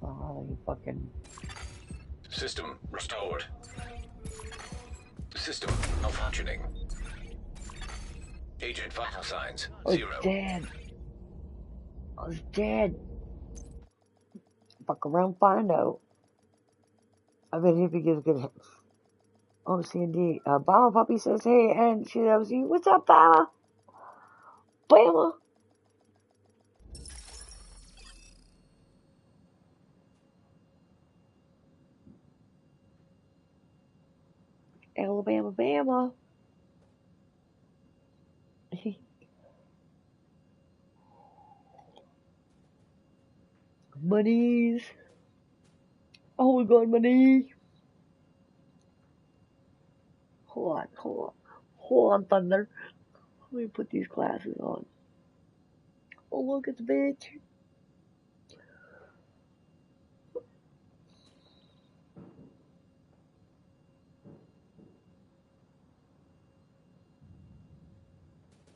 Oh, you fucking... System restored. System malfunctioning. Agent vital signs I was 0. dead. I was dead. Fuck around, find out. I bet if he gives good... Oh, C&D. Bama Puppy says, hey, and she loves you. What's up, Bama? Bama? Alabama, Bama. Monies. Oh my god, my knee. Hold on, hold on. Hold on, Thunder. Let me put these glasses on. Oh, look, it's a bitch.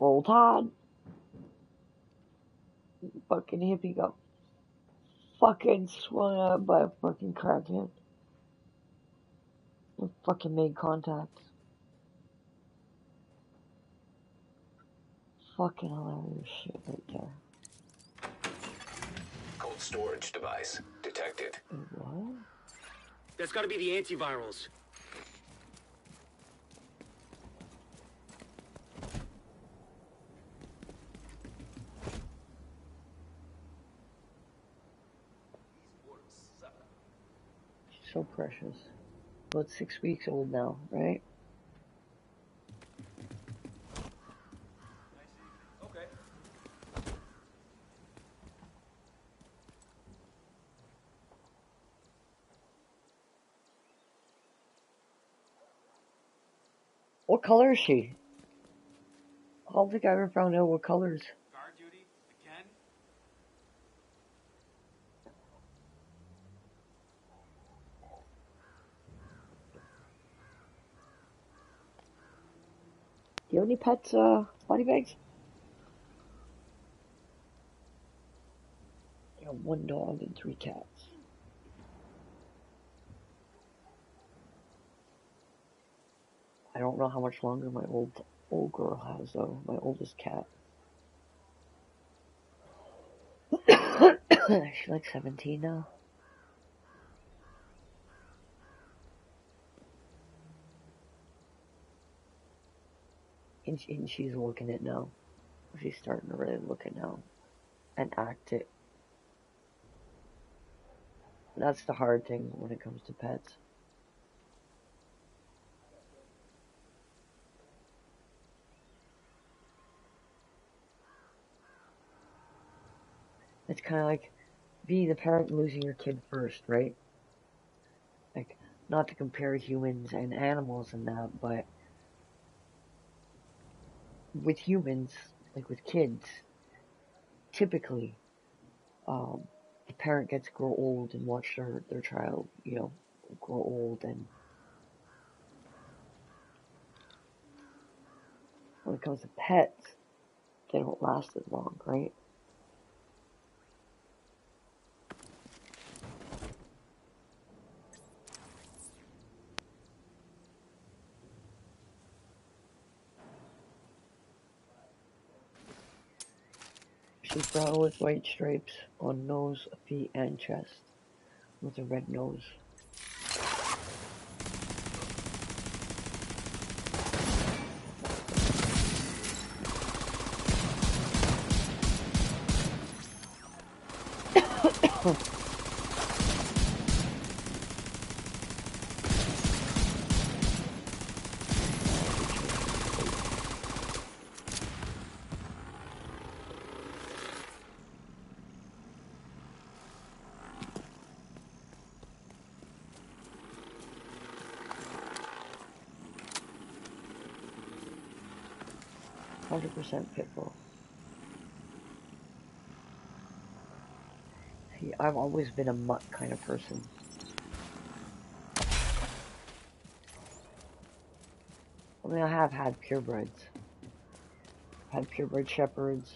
Roll Tide. Fucking hippie got fucking swung out by a fucking crackhead. And fucking made contact. Fucking hilarious shit right there. Cold storage device detected. What? That's gotta be the antivirals. So precious. About 6 weeks old now, right? Okay. What color is she? I don't think I ever found out what colors. Guard duty again? Do you have any pets, body bags? I got 1 dog and 3 cats. I don't know how much longer my old girl has though, my oldest cat. She's like 17 now. And she's looking it now. She's starting to really look it now. And act it. That's the hard thing when it comes to pets. It's kind of like being the parent and losing your kid first, right? Like, not to compare humans and animals and that, but with humans, like with kids, typically, the parent gets to grow old and watch their child, you know, grow old, and when it comes to pets, they don't last as long, right? She's brown with white stripes on nose, feet, and chest, with a red nose. %, pitbull. See, I've always been a mutt kind of person. I mean, I have had purebreds. I've had purebred shepherds.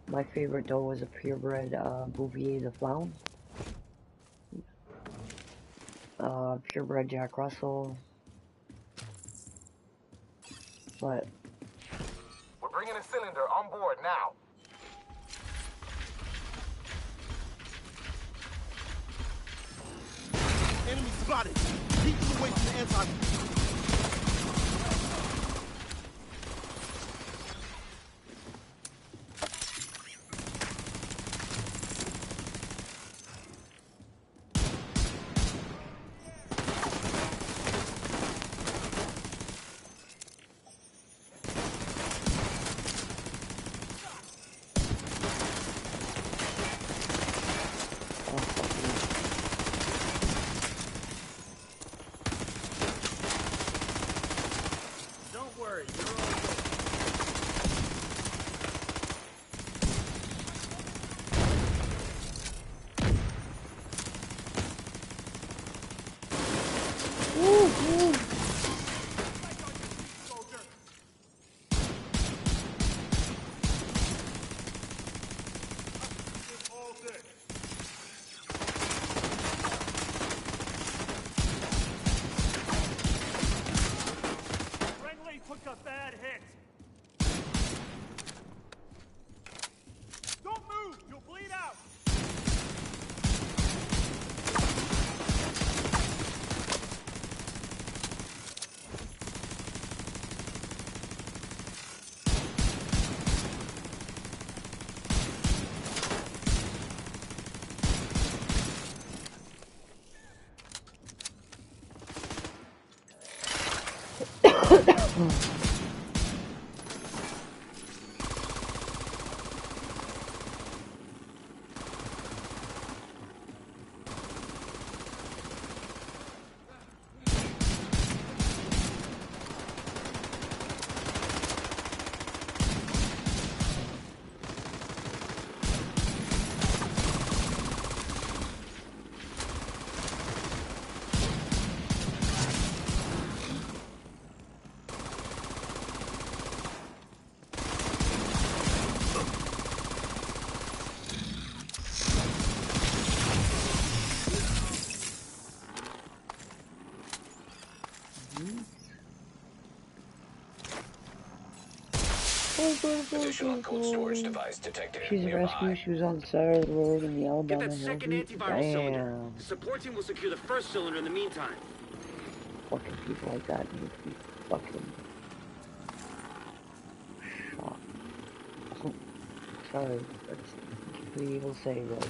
My favorite though was a purebred Bouvier de Flaun. Purebred Jack Russell. But we're bringing a cylinder on board now. Enemy spotted. Keep them away from the anti. Additional cold storage device detected She's a nearby. rescue. She was on the side of the road in the Get Alabama that second Hills. antiviral cylinder. Damn. The support team will secure the first cylinder in the meantime. Fucking people like that need to be fucking shot. Sorry, that's what people say, but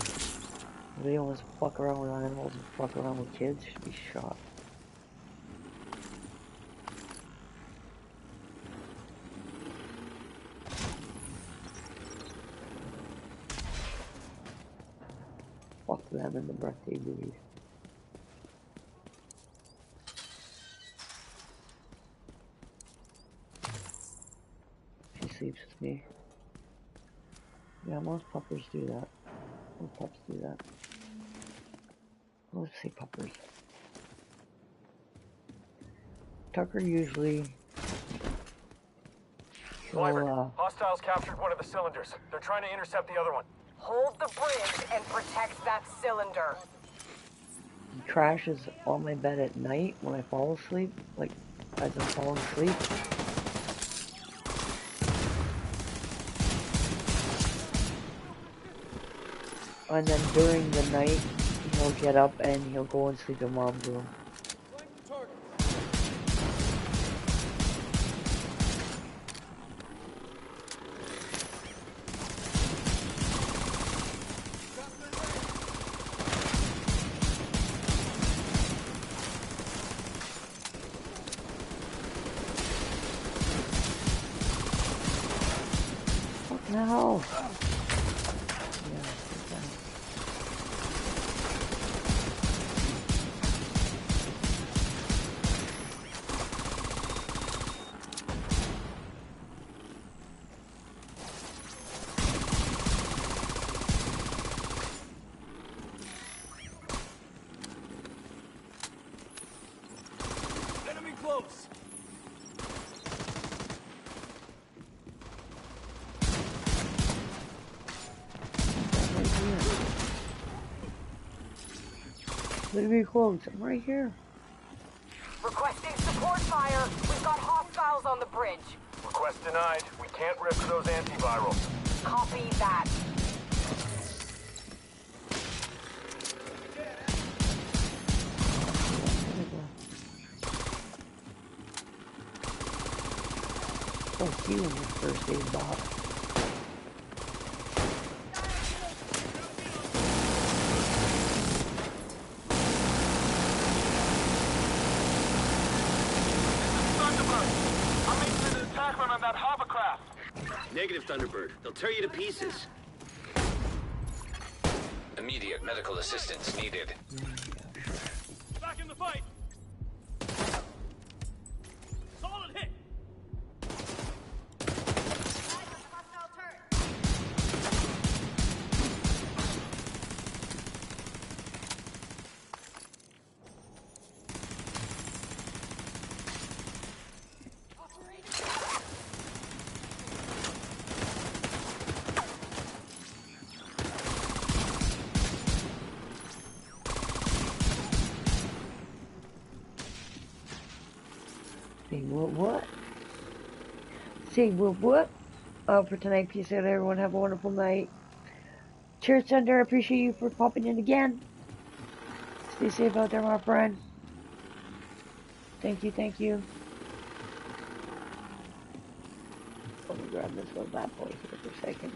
nobody wants to fuck around with animals and fuck around with kids should be shot. Fuck them and the breath they breathe. She sleeps with me. Yeah, most puppers do that. Most pups do that. Let's say puppers. Tucker usually... Hostiles captured one of the cylinders. They're trying to intercept the other one. Hold the bridge and protect that cylinder. He crashes on my bed at night when I fall asleep, like as I'm falling asleep. And then during the night, he'll get up and he'll go and sleep in Mom's room. No. Enemy close. Let me close. I'm right here. Requesting support fire. We've got hostiles on the bridge. Request denied. We can't risk those antivirals. Copy that. Fuck you in your first aid box. I'm making an attack run on that hovercraft. Negative, Thunderbird. They'll tear you to pieces. Immediate medical assistance needed. Back in the fight. Solid hit. Say what? Say what? For tonight, peace out, everyone. Have a wonderful night. Cheers, Thunder. I appreciate you for popping in again. Stay safe out there, my friend. Thank you, thank you. Let me grab this little bad boy here for a second.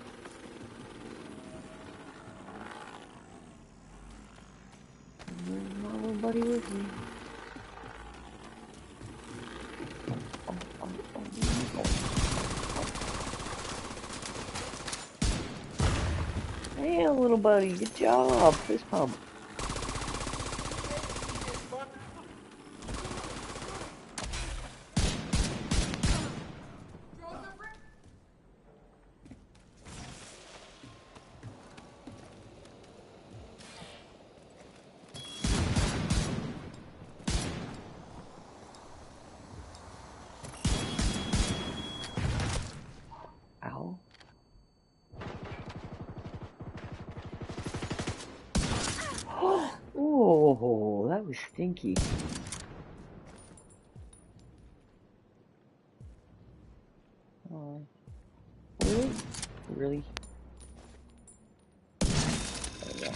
Where's my little buddy with me? Oh. Yeah, little buddy. Good job. Fist pump. Ow. Oh, that was stinky. Oh, really? Really? There we go.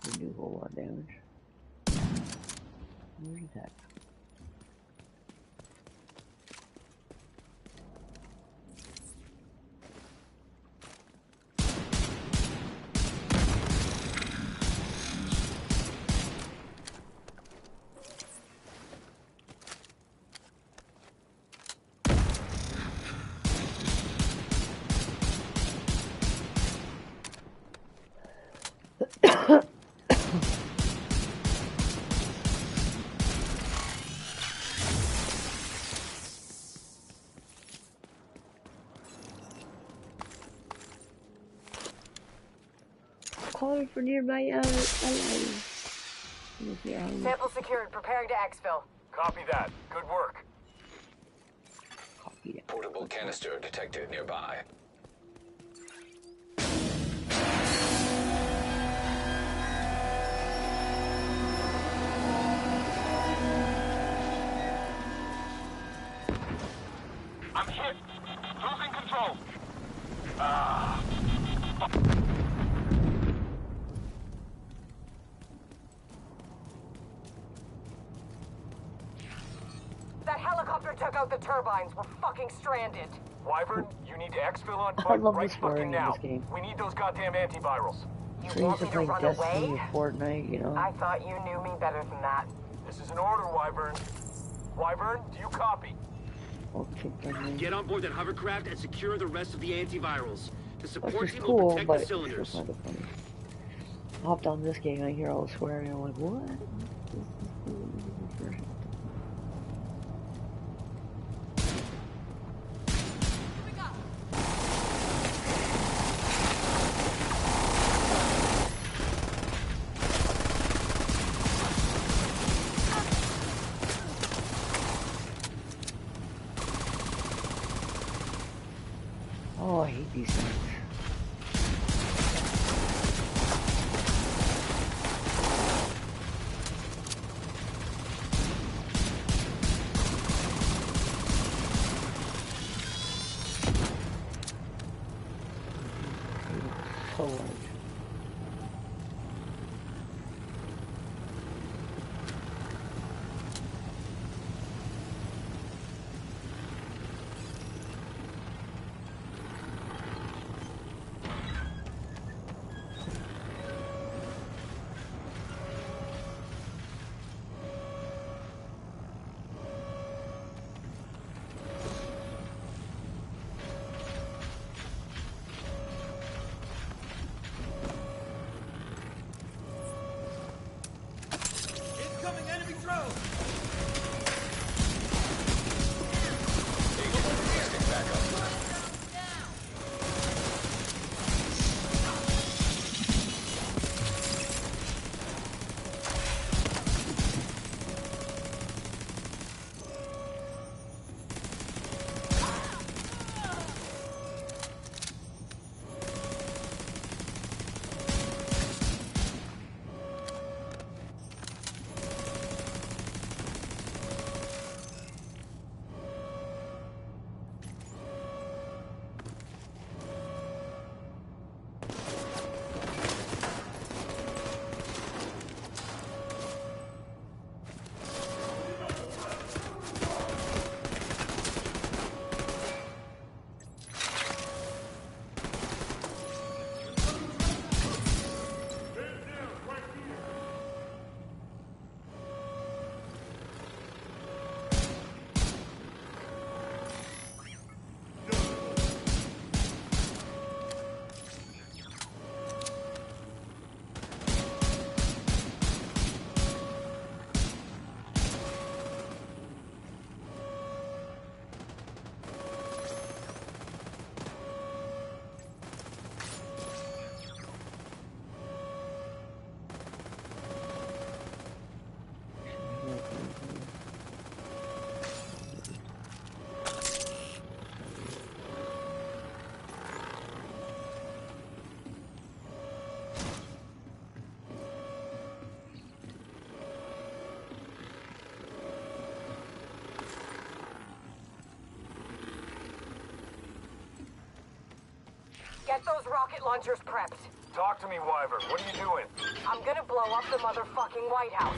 We do a whole lot of damage. Where's that? Calling for nearby allies. Sample secured. Preparing to exfil. Copy that. Good work. Copy that. Portable canister detected nearby. I'm hit. Losing control. That helicopter took out the turbines. We're fucking stranded. Wyvern, you need to exfil on I foot love right the swearing fucking in now. this game. We need those goddamn antivirals. You So you want used me to to play run Destiny away? or Fortnite, you know? I thought you knew me better than that. This is an order, Wyvern. Wyvern, do you copy? Okay, then. Get on board that hovercraft and secure the rest of the antivirals. The That's support just team will cool, protect but the it's still cylinders. kind of funny. I hopped on this game, I hear all the swearing, I'm like, what? This is cool. This is refreshing. Oh, I hate these things. So large. Get those rocket launchers prepped. Talk to me, Wyvern. What are you doing? I'm gonna blow up the motherfucking White House.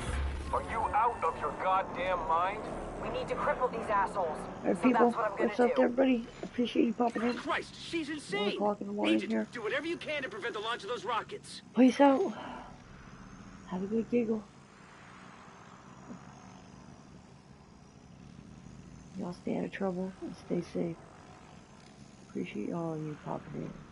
Are you out of your goddamn mind? We need to cripple these assholes. Alright, So people, that's what I'm gonna what's up, do. everybody? Appreciate you popping in. Christ, she's 1 insane. o'clock in the morning Agent, here. do whatever you can to prevent the launch of those rockets. Peace out. Have a good giggle. Y'all stay out of trouble and stay safe. Appreciate all of you popping in.